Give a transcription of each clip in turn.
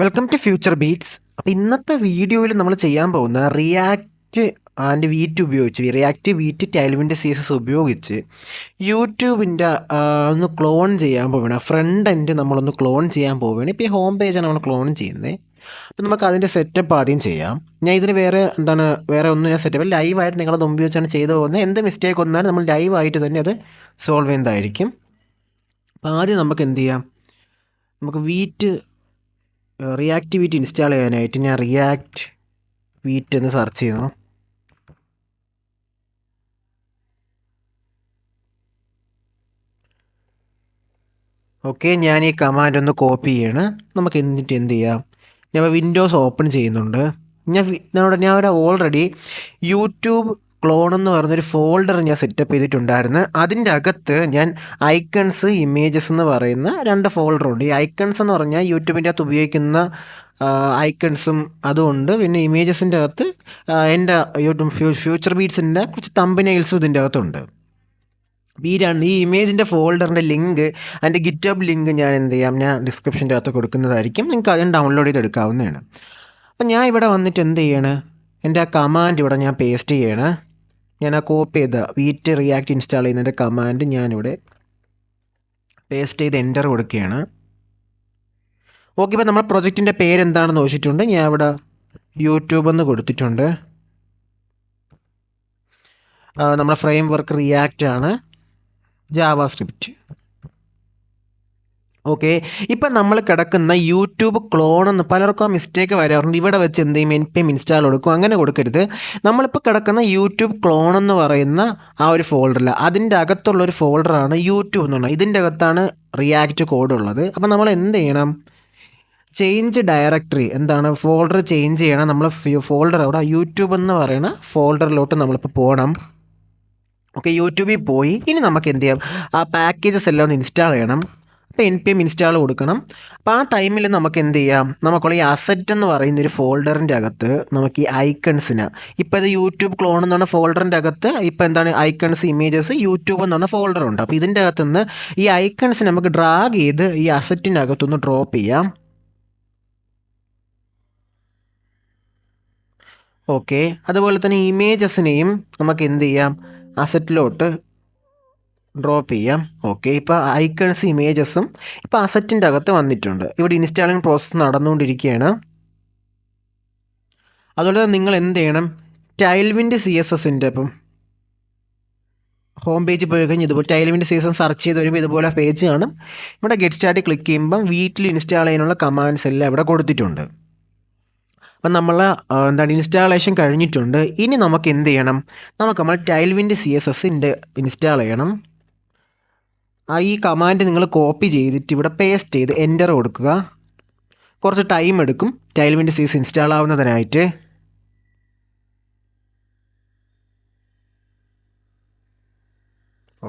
Welcome to future beats. അപ്പോൾ ഇന്നത്തെ വീഡിയോയിൽ നമ്മൾ ചെയ്യാൻ പോകുന്ന റിയാക്റ്റ് ആൻഡ് വീറ്റ് ഉപയോഗിച്ച് റിയാക്റ്റ് വീറ്റ് ടൈൽവിൻ്റെ CSS ഉപയോഗിച്ച് യൂട്യൂബിൻ്റെ ഒന്ന് ക്ലോൺ ചെയ്യാൻ പോവുകയാണ്. ഫ്രണ്ട് എൻഡ് നമ്മളൊന്ന് ക്ലോൺ ചെയ്യാൻ പോവുകയാണ്. ഇപ്പോൾ ഈ ഹോം പേജാണ് നമ്മൾ ക്ലോൺ ചെയ്യുന്നത്. അപ്പോൾ നമുക്ക് അതിൻ്റെ സെറ്റപ്പ് ആദ്യം ചെയ്യാം. ഞാൻ ഇതിന് വേറെ ഒന്നും ഞാൻ സെറ്റപ്പ് ലൈവായിട്ട് നിങ്ങളത് മുമ്പ് വെച്ചാണ് ചെയ്തു പോകുന്നത്. എന്ത് മിസ്റ്റേക്ക് വന്നാലും നമ്മൾ ലൈവായിട്ട് തന്നെ അത് സോൾവ് ചെയ്യുന്നതായിരിക്കും. അപ്പോൾ ആദ്യം നമുക്ക് എന്ത് ചെയ്യാം, നമുക്ക് റിയാക്റ്റ് വീറ്റ് ഇൻസ്റ്റാൾ ചെയ്യാനായിട്ട് ഞാൻ റിയാക്റ്റ് വീറ്റ് എന്ന് സെർച്ച് ചെയ്യുന്നു. ഓക്കെ, ഞാൻ ഈ കമാൻഡ് ഒന്ന് കോപ്പി ചെയ്യണം. നമുക്ക് എന്നിട്ട് എന്ത് ചെയ്യാം, ഞാൻ വിൻഡോസ് ഓപ്പൺ ചെയ്യുന്നുണ്ട്. ഞാൻ ഇവിടെ ഓൾറെഡി യൂട്യൂബ് ക്ലോൺ എന്ന് പറഞ്ഞൊരു ഫോൾഡർ ഞാൻ സെറ്റപ്പ് ചെയ്തിട്ടുണ്ടായിരുന്നു. അതിൻ്റെ അകത്ത് ഞാൻ ഐക്കൺസ്, ഇമേജസ് എന്ന് പറയുന്ന 2 ഫോൾഡറുണ്ട്. ഈ ഐക്കൺസ് എന്ന് പറഞ്ഞാൽ യൂട്യൂബിൻ്റെ അകത്ത് ഉപയോഗിക്കുന്ന ഐക്കൺസും അതുകൊണ്ട്, പിന്നെ ഇമേജസിൻ്റെ അകത്ത് എൻ്റെ യൂട്യൂബ് ഫ്യൂച്ചർ ബീറ്റ്സിൻ്റെ കുറച്ച് തമ്പനെയിൽസും ഇതിൻ്റെ അകത്തുണ്ട്. ഈ ഇമേജിൻ്റെ ഫോൾഡറിൻ്റെ ലിങ്ക്, അതിൻ്റെ ഗിറ്റബ് ലിങ്ക് ഞാൻ എന്ത് ചെയ്യാം, ഞാൻ ഡിസ്ക്രിപ്ഷൻ്റെ അകത്ത് കൊടുക്കുന്നതായിരിക്കും. നിങ്ങൾക്ക് അതിന് ഡൗൺലോഡ് ചെയ്തെടുക്കാവുന്നതാണ്. അപ്പം ഞാൻ ഇവിടെ വന്നിട്ട് എന്ത് ചെയ്യണം, എൻ്റെ ആ കമാൻഡ് ഇവിടെ ഞാൻ പേസ്റ്റ് ചെയ്യണം. ഞാൻ ആ കോപ്പി ചെയ്ത വീറ്റ് റിയാക്റ്റ് ഇൻസ്റ്റാൾ ചെയ്യുന്നതിൻ്റെ കമാൻഡ് ഞാനിവിടെ പേസ്റ്റ് ചെയ്ത് എൻ്റർ കൊടുക്കുകയാണ്. ഓക്കെ, ഇപ്പോൾ നമ്മൾ പ്രൊജക്റ്റിൻ്റെ പേരെന്താണെന്ന് ചോദിച്ചിട്ടുണ്ട്. ഞാൻ ഇവിടെ യൂട്യൂബ് എന്ന് കൊടുത്തിട്ടുണ്ട്. നമ്മുടെ ഫ്രെയിം വർക്ക് റിയാക്റ്റ് ആണ്, ജാവാസ്ക്രിപ്റ്റ്. ഓക്കെ, ഇപ്പം നമ്മൾ കിടക്കുന്ന യൂട്യൂബ് ക്ലോൺ എന്ന് പലർക്കും ആ മിസ്റ്റേക്ക് വരാറുണ്ട്. ഇവിടെ വെച്ച് എന്ത് ചെയ്യും, npm ഇൻസ്റ്റാൾ കൊടുക്കും. അങ്ങനെ കൊടുക്കരുത്. നമ്മളിപ്പോൾ കിടക്കുന്ന യൂട്യൂബ് ക്ലോൺ എന്ന് പറയുന്ന ആ ഒരു ഫോൾഡറിൽ, അതിൻ്റെ അകത്തുള്ളൊരു ഫോൾഡറാണ് യൂട്യൂബ് എന്ന് പറഞ്ഞാൽ. ഇതിൻ്റെ അകത്താണ് റിയാക്റ്റ് കോഡ് ഉള്ളത്. അപ്പം നമ്മൾ എന്ത് ചെയ്യണം, ചേഞ്ച് ഡയറക്ടറി, എന്താണ് ഫോൾഡർ ചേഞ്ച് ചെയ്യണം. നമ്മൾ ഫോൾഡർ അവിടെ യൂട്യൂബ് എന്ന് പറയുന്ന ഫോൾഡറിലോട്ട് നമ്മളിപ്പോൾ പോകണം. ഓക്കെ, യൂട്യൂബിൽ പോയി ഇനി നമുക്ക് എന്ത് ചെയ്യാം, ആ പാക്കേജസ് എല്ലാം ഒന്ന് ഇൻസ്റ്റാൾ ചെയ്യണം. അപ്പോൾ npm ഇൻസ്റ്റാൾ കൊടുക്കണം. അപ്പോൾ ആ ടൈമിൽ നമുക്ക് എന്ത് ചെയ്യാം, നമുക്കുള്ള ഈ അസറ്റ് എന്ന് പറയുന്ന ഒരു ഫോൾഡറിൻ്റെ അകത്ത് നമുക്ക് ഈ ഐക്കൺസിന്, ഇപ്പോൾ ഇത് യൂട്യൂബ് ക്ലോൺ എന്ന് പറഞ്ഞ ഫോൾഡറിൻ്റെ അകത്ത് ഇപ്പോൾ എന്താണ് ഐക്കൺസ്, ഇമേജസ്, യൂട്യൂബ് എന്ന് പറഞ്ഞ ഫോൾഡറുണ്ട്. അപ്പോൾ ഇതിൻ്റെ അകത്തുനിന്ന് ഈ ഐക്കൺസ് നമുക്ക് ഡ്രാഗ് ചെയ്ത് ഈ അസറ്റിൻ്റെ അകത്തൊന്ന് ഡ്രോപ്പ് ചെയ്യാം. ഓക്കെ, അതുപോലെ തന്നെ ഇമേജസിനെയും നമുക്ക് എന്ത് ചെയ്യാം, അസറ്റിലോട്ട് ഡ്രോപ്പ് ചെയ്യാം. ഓക്കെ, ഇപ്പോൾ ഐക്കൺസ്, ഇമേജസും ഇപ്പോൾ അസറ്റിൻ്റെ അകത്ത് വന്നിട്ടുണ്ട്. ഇവിടെ ഇൻസ്റ്റാളിങ് പ്രോസസ്സ് നടന്നുകൊണ്ടിരിക്കുകയാണ്. അതുപോലെ നിങ്ങൾ എന്ത് ചെയ്യണം, ടൈൽവിൻ്റെ CSSൻ്റെ ഇപ്പം ഹോം പേജ് പോയി കഴിഞ്ഞ് ഇതുപോലെ ടൈൽവിൻ്റെ CSS സെർച്ച് ചെയ്ത് വരുമ്പോൾ ഇതുപോലെ പേജ് കാണും. ഇവിടെ ഗെറ്റ് സ്റ്റാർട്ട് ക്ലിക്ക് ചെയ്യുമ്പം വീട്ടിൽ ഇൻസ്റ്റാൾ ചെയ്യാനുള്ള കമാൻഡ്സ് എല്ലാം ഇവിടെ കൊടുത്തിട്ടുണ്ട്. അപ്പം നമ്മൾ ഇൻസ്റ്റാളേഷൻ കഴിഞ്ഞിട്ടുണ്ട്. ഇനി നമുക്ക് എന്ത് ചെയ്യണം, നമ്മൾ ടൈൽവിൻ്റെ CSS ഇൻസ്റ്റാൾ ചെയ്യണം. ഈ കമാൻഡ് നിങ്ങൾ കോപ്പി ചെയ്തിട്ട് ഇവിടെ പേസ്റ്റ് ചെയ്ത് എൻ്റർ കൊടുക്കുക. കുറച്ച് ടൈം എടുക്കും ടൈൽവിൻ്റെ CSS ഇൻസ്റ്റാൾ ആവുന്നതിനായിട്ട്.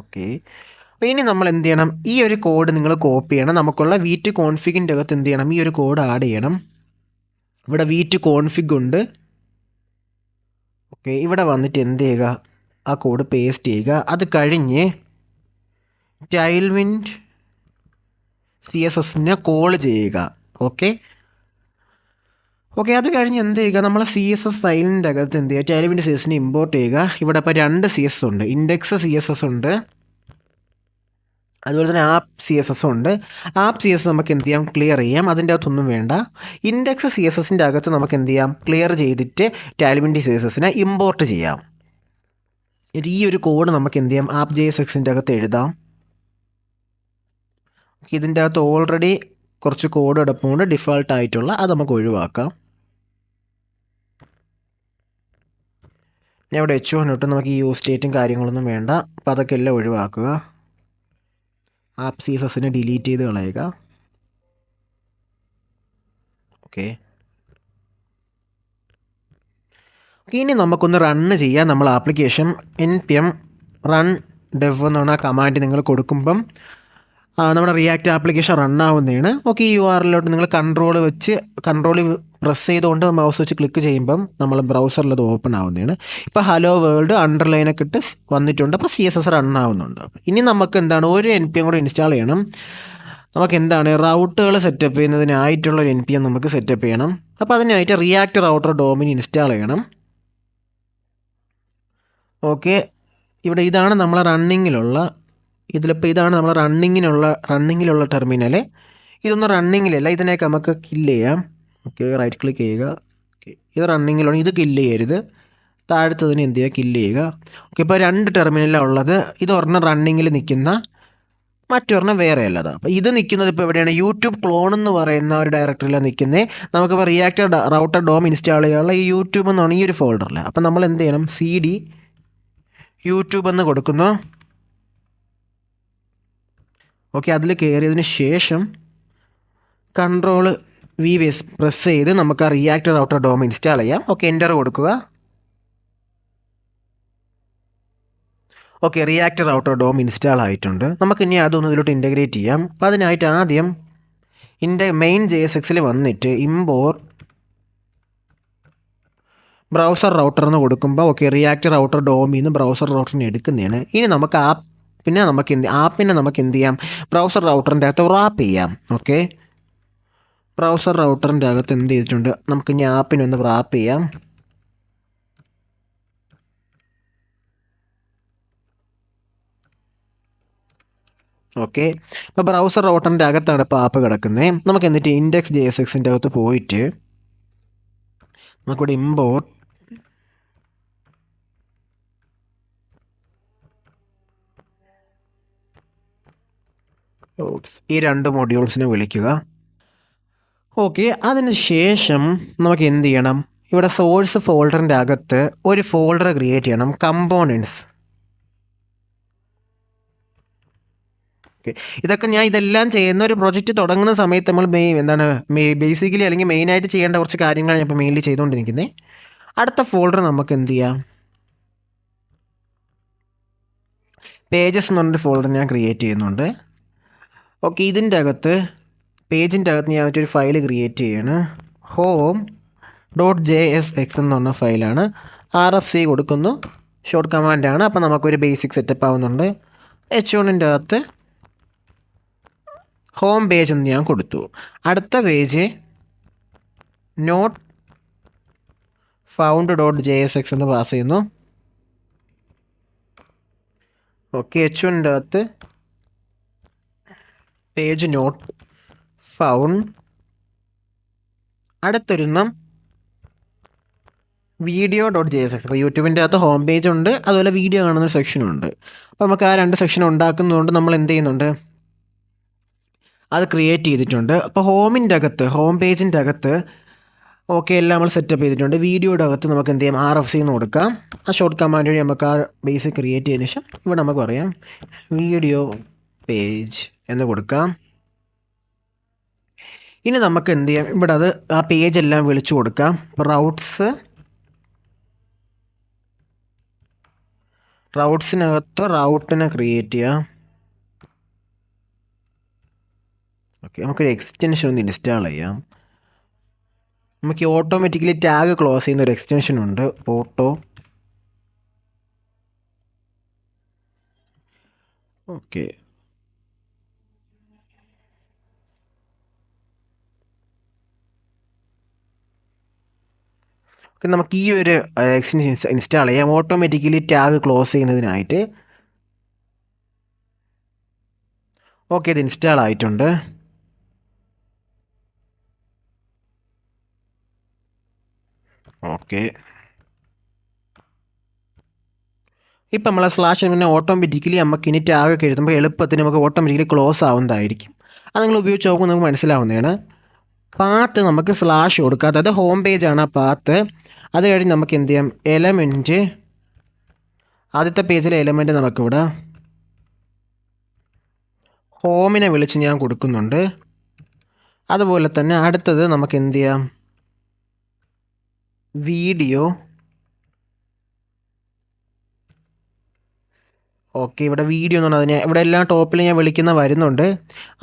ഓക്കെ, അപ്പോൾ ഇനി നമ്മൾ എന്ത് ചെയ്യണം, ഈ ഒരു കോഡ് നിങ്ങൾ കോപ്പി ചെയ്യണം. നമുക്കുള്ള വീറ്റ് കോൺഫിഗിൻ്റെ അകത്ത് എന്ത് ചെയ്യണം, ഈ ഒരു കോഡ് ആഡ് ചെയ്യണം. ഇവിടെ വീറ്റ് കോൺഫിഗ് ഉണ്ട്. ഓക്കെ, ഇവിടെ വന്നിട്ട് എന്ത് ചെയ്യുക, ആ കോഡ് പേസ്റ്റ് ചെയ്യുക. അത് കഴിഞ്ഞ് ടൈൽവിൻഡ് CSSനെ കോൾ ചെയ്യുക. ഓക്കെ, അത് കഴിഞ്ഞ് എന്ത് ചെയ്യുക, നമ്മൾ CSS ഫയലിൻ്റെ അകത്ത് എന്ത് ചെയ്യുക, ടൈൽവിൻഡ് CSSനെ ഇമ്പോർട്ട് ചെയ്യുക. ഇവിടെ ഇപ്പോൾ 2 CSS ഉണ്ട്, ഇൻഡെക്സ് CSS ഉണ്ട്, അതുപോലെ തന്നെ ആപ്പ് CSS ഉണ്ട്. ആപ്പ് CSS നമുക്ക് എന്ത് ചെയ്യാം, ക്ലിയർ ചെയ്യാം. അതിൻ്റെ അകത്തൊന്നും വേണ്ട. ഇൻഡെക്സ് CSSൻ്റെ അകത്ത് നമുക്ക് എന്ത് ചെയ്യാം, ക്ലിയർ ചെയ്തിട്ട് ടൈൽവിൻഡ് CSSനെ ഇമ്പോർട്ട് ചെയ്യാം. ഈ ഒരു കോഡ് നമുക്ക് എന്ത് ചെയ്യാം, ആപ്പ് JSXൻ്റെ അകത്ത് എഴുതാം. ഇതിൻ്റെ അകത്ത് ഓൾറെഡി കുറച്ച് കോഡ് കിടപ്പുണ്ട് ഡിഫോൾട്ട് ആയിട്ടുള്ള, അത് നമുക്ക് ഒഴിവാക്കാം. ഞാൻ ഇവിടെ H1 ഇട്ട് നമുക്ക് ഈ യൂസ് സ്റ്റേറ്റും കാര്യങ്ങളൊന്നും വേണ്ട. അപ്പോൾ അതൊക്കെ എല്ലാം ഒഴിവാക്കുക. ആപ്പ് CSSനെ ഡിലീറ്റ് ചെയ്ത് കളയുക. ഓക്കെ, ഇനി നമുക്കൊന്ന് റണ്ണ് ചെയ്യാം. നമ്മൾ ആപ്ലിക്കേഷൻ npm റൺ ഡെവ് എന്ന് പറഞ്ഞ കമാൻഡ് നിങ്ങൾ കൊടുക്കുമ്പം നമ്മുടെ റിയാക്റ്റ് ആപ്ലിക്കേഷൻ റണ്ണാവുന്നതാണ്. ഓക്കെ, ഈ URLിലോട്ട് നിങ്ങൾ കൺട്രോൾ പ്രസ് ചെയ്തുകൊണ്ട് മൗസ് വെച്ച് ക്ലിക്ക് ചെയ്യുമ്പം നമ്മൾ ബ്രൗസറിൽ അത് ഓപ്പൺ ആവുന്നതാണ്. ഇപ്പോൾ ഹലോ വേൾഡ് അണ്ടർലൈനൊക്കെ ഇട്ട് വന്നിട്ടുണ്ട്. അപ്പോൾ CSS റണ്ണാവുന്നുണ്ട്. ഇനി നമുക്ക് എന്താണ്, ഒരു npm കൂടെ ഇൻസ്റ്റാൾ ചെയ്യണം. നമുക്ക് എന്താണ് റൗട്ടുകൾ സെറ്റപ്പ് ചെയ്യുന്നതിനായിട്ടുള്ള ഒരു NPM നമുക്ക് സെറ്റപ്പ് ചെയ്യണം. അപ്പോൾ അതിനായിട്ട് റിയാക്ട് റൗട്ടർ ഡോമിൻ ഇൻസ്റ്റാൾ ചെയ്യണം. ഓക്കെ, ഇവിടെ ഇതാണ് നമ്മളെ ഇതിലിപ്പോൾ ഇതാണ് നമ്മളെ റണ്ണിങ്ങിലുള്ള ടെർമിനൽ. ഇതൊന്നും റണ്ണിങ്ങിലല്ല, ഇതിനെയൊക്കെ നമുക്ക് കില്ല് ചെയ്യാം. ഓക്കെ, റൈറ്റ് ക്ലിക്ക് ചെയ്യുക. ഓക്കെ, ഇത് റണ്ണിങ്ങിലാണ്, ഇത് കില്ല് ചെയ്യരുത്. താഴത്തതിന് എന്ത് ചെയ്യുക, കില്ല് ചെയ്യുക. ഓക്കെ, ഇപ്പോൾ 2 ടെർമിനലാണ് ഉള്ളത്. ഇത് ഒരെണ്ണം റണ്ണിങ്ങിൽ നിൽക്കുന്ന, മറ്റൊരെണ്ണം വേറെ അല്ലതാണ്. അപ്പോൾ ഇത് നിൽക്കുന്നത് ഇപ്പോൾ എവിടെയാണ്, യൂട്യൂബ് ക്ലോൺ എന്ന് പറയുന്ന ഒരു ഡയറക്ടറിയിലാണ് നിൽക്കുന്നത്. നമുക്കിപ്പോൾ റിയാക്ട് റൗട്ടർ ഡോം ഇൻസ്റ്റാൾ ചെയ്യാനുള്ള ഈ യൂട്യൂബ് എന്നാണ് ഈ ഒരു ഫോൾഡറിൽ. അപ്പോൾ നമ്മൾ എന്ത് ചെയ്യണം, CD യൂട്യൂബ് എന്ന് കൊടുക്കുന്നു. ഓക്കെ, അതിൽ കയറിയതിന് ശേഷം Ctrl+V പ്രസ് ചെയ്ത് നമുക്ക് ആ റിയാക്ട് റൗട്ടർ ഡോം ഇൻസ്റ്റാൾ ചെയ്യാം. ഓക്കെ, എൻ്റർ കൊടുക്കുക. Okay, React Router DOM install ആയിട്ടുണ്ട്. നമുക്കിനി അതൊന്ന് ഇതിലോട്ട് ഇൻ്റഗ്രേറ്റ് ചെയ്യാം. അപ്പോൾ അതിനായിട്ട് ആദ്യം മെയിൻ JSXൽ വന്നിട്ട് ഇമ്പോർട്ട് ബ്രൗസർ റൗട്ടർ എന്ന് കൊടുക്കുമ്പോൾ ഓക്കെ, റിയാക്ട് റൗട്ടർ ഡോമിൽ നിന്ന് ബ്രൗസർ റൗട്ടറിനെ എടുക്കുന്നതാണ്. ഇനി നമുക്ക് ആപ്പിനെ നമുക്ക് എന്ത് ചെയ്യാം, ബ്രൗസർ റൗട്ടറിൻ്റെ അകത്ത് റാപ്പ് ചെയ്യാം. ഓക്കെ, ബ്രൗസർ റൗട്ടറിൻ്റെ അകത്ത് എന്ത് ചെയ്തിട്ടുണ്ട്, നമുക്ക് ഇനി ആപ്പിനെ ഒന്ന് റാപ്പ് ചെയ്യാം. ഓക്കെ, അപ്പോൾ ബ്രൗസർ റൗട്ടറിൻ്റെ അകത്താണ് ഇപ്പോൾ ആപ്പ് കിടക്കുന്നത്. നമുക്ക് എന്നിട്ട് ഇൻഡെക്സ് JSXൻ്റെ അകത്ത് പോയിട്ട് നമുക്കിവിടെ ഇമ്പോർട്ട് ഈ 2 മൊഡ്യൂൾസിനെ വിളിക്കുക. ഓക്കെ, അതിന് ശേഷം നമുക്ക് എന്ത് ചെയ്യണം, ഇവിടെ സോഴ്സ് ഫോൾഡറിൻ്റെ അകത്ത് ഒരു ഫോൾഡർ ക്രിയേറ്റ് ചെയ്യണം, കമ്പോണൻസ്. ഓക്കെ, ഇതെല്ലാം ചെയ്യുന്ന ഒരു പ്രൊജക്റ്റ് തുടങ്ങുന്ന സമയത്ത് നമ്മൾ ബേസിക്കലി അല്ലെങ്കിൽ മെയിനായിട്ട് ചെയ്യേണ്ട കുറച്ച് കാര്യങ്ങളാണ് ഞാൻ ഇപ്പോൾ മെയിൻലി ചെയ്തുകൊണ്ടിരിക്കുന്നത്. അടുത്ത ഫോൾഡർ നമുക്ക് എന്ത് ചെയ്യാം, പേജസ് എന്ന് പറഞ്ഞൊരു ഫോൾഡർ ഞാൻ ക്രിയേറ്റ് ചെയ്യുന്നുണ്ട്. ഓക്കെ, ഇതിൻ്റെ അകത്ത് പേജിൻ്റെ അകത്ത് ഞാൻ മറ്റൊരു ഫയൽ ക്രിയേറ്റ് ചെയ്യാണ്. home.jsx എന്ന് പറഞ്ഞ ഫയലാണ്. RFC കൊടുക്കുന്നു, ഷോർട്ട് കമാൻഡാണ്. അപ്പോൾ നമുക്കൊരു ബേസിക് സെറ്റപ്പ് ആവുന്നുണ്ട്. H1ൻ്റെ അകത്ത് ഹോം പേജ് എന്ന് ഞാൻ കൊടുത്തു. അടുത്ത പേജ് നോട്ട് found.jsx എന്ന് പാസ് ചെയ്യുന്നു. ഓക്കെ, H1ൻ്റെ അകത്ത് പേജ് നോട്ട് ഫൗണ്ട്. അടുത്തൊരെണ്ണം video.jsx. അപ്പോൾ യൂട്യൂബിൻ്റെ അകത്ത് ഹോം പേജ് ഉണ്ട്, അതുപോലെ വീഡിയോ കാണുന്നൊരു സെക്ഷനുണ്ട്. അപ്പോൾ നമുക്ക് ആ 2 സെക്ഷൻ ഉണ്ടാക്കുന്നതുകൊണ്ട് നമ്മൾ എന്ത് ചെയ്യുന്നുണ്ട്, അത് ക്രിയേറ്റ് ചെയ്തിട്ടുണ്ട്. അപ്പോൾ ഹോം പേജിൻ്റെ അകത്ത് ഓക്കെ എല്ലാം നമ്മൾ സെറ്റപ്പ് ചെയ്തിട്ടുണ്ട്. വീഡിയോയുടെ അകത്ത് നമുക്ക് എന്ത് ചെയ്യാം, RFC എന്ന് കൊടുക്കാം. ആ ഷോർട്ട് കമാൻഡ് വഴി നമുക്ക് ആ ബേസിക് ക്രിയേറ്റ് ചെയ്തതിന് ശേഷം ഇവിടെ നമുക്ക് പറയാം വീഡിയോ പേജ് എന്ന് കൊടുക്കാം. ഇനി നമുക്ക് എന്ത് ചെയ്യാം, ഇവിടെ ആ പേജ് എല്ലാം വിളിച്ചു കൊടുക്കാം. റൗട്ട്സിനകത്ത് റൗട്ടിനെ ക്രിയേറ്റ് ചെയ്യാം. ഓക്കെ, നമുക്കൊരു എക്സ്റ്റൻഷൻ ഒന്ന് ഇൻസ്റ്റാൾ ചെയ്യാം. നമുക്ക് ഓട്ടോമാറ്റിക്കലി ടാഗ് ക്ലോസ് ചെയ്യുന്ന ഒരു എക്സ്റ്റൻഷൻ ഉണ്ട്, ഓട്ടോ. ഓക്കെ, നമുക്ക് ഈ ഒരു എക്സ്റ്റൻഷൻ ഇൻസ്റ്റാൾ ചെയ്യാം ഓട്ടോമാറ്റിക്കലി ടാഗ് ക്ലോസ് ചെയ്യുന്നതിനായിട്ട്. ഓക്കെ, ഇത് ഇൻസ്റ്റാൾ ആയിട്ടുണ്ട്. ഓക്കെ, ഇപ്പം നമ്മളെ സ്ലാഷ് പിന്നെ ഓട്ടോമാറ്റിക്കലി നമുക്ക് ഇനി ടാഗ് ഒക്കെ എഴുതുമ്പോൾ എളുപ്പത്തിന് നമുക്ക് ഓട്ടോമാറ്റിക്കലി ക്ലോസ് ആവുന്നതായിരിക്കും. അത് നിങ്ങൾ ഉപയോഗിച്ച് നോക്കുമ്പോൾ നമുക്ക് മനസ്സിലാവുന്നതാണ്. പാത്ത് നമുക്ക് സ്ലാഷ് കൊടുക്കുക, അതായത് ഹോം പേജാണ് ആ പാത്ത്. അത് കഴിഞ്ഞ് നമുക്ക് എന്ത് ചെയ്യാം, എലമെൻറ്റ്, ആദ്യത്തെ പേജിലെ എലമെൻറ്റ് നമുക്കിവിടെ ഹോമിനെ വിളിച്ച് ഞാൻ കൊടുക്കുന്നുണ്ട്. അതുപോലെ തന്നെ അടുത്തത് നമുക്ക് എന്ത് ചെയ്യാം, വീഡിയോ. ഓക്കെ, ഇവിടെ വീഡിയോ എന്ന് പറഞ്ഞാൽ ഇവിടെ എല്ലാ ടോപ്പിൽ ഞാൻ വരുന്നുണ്ട്.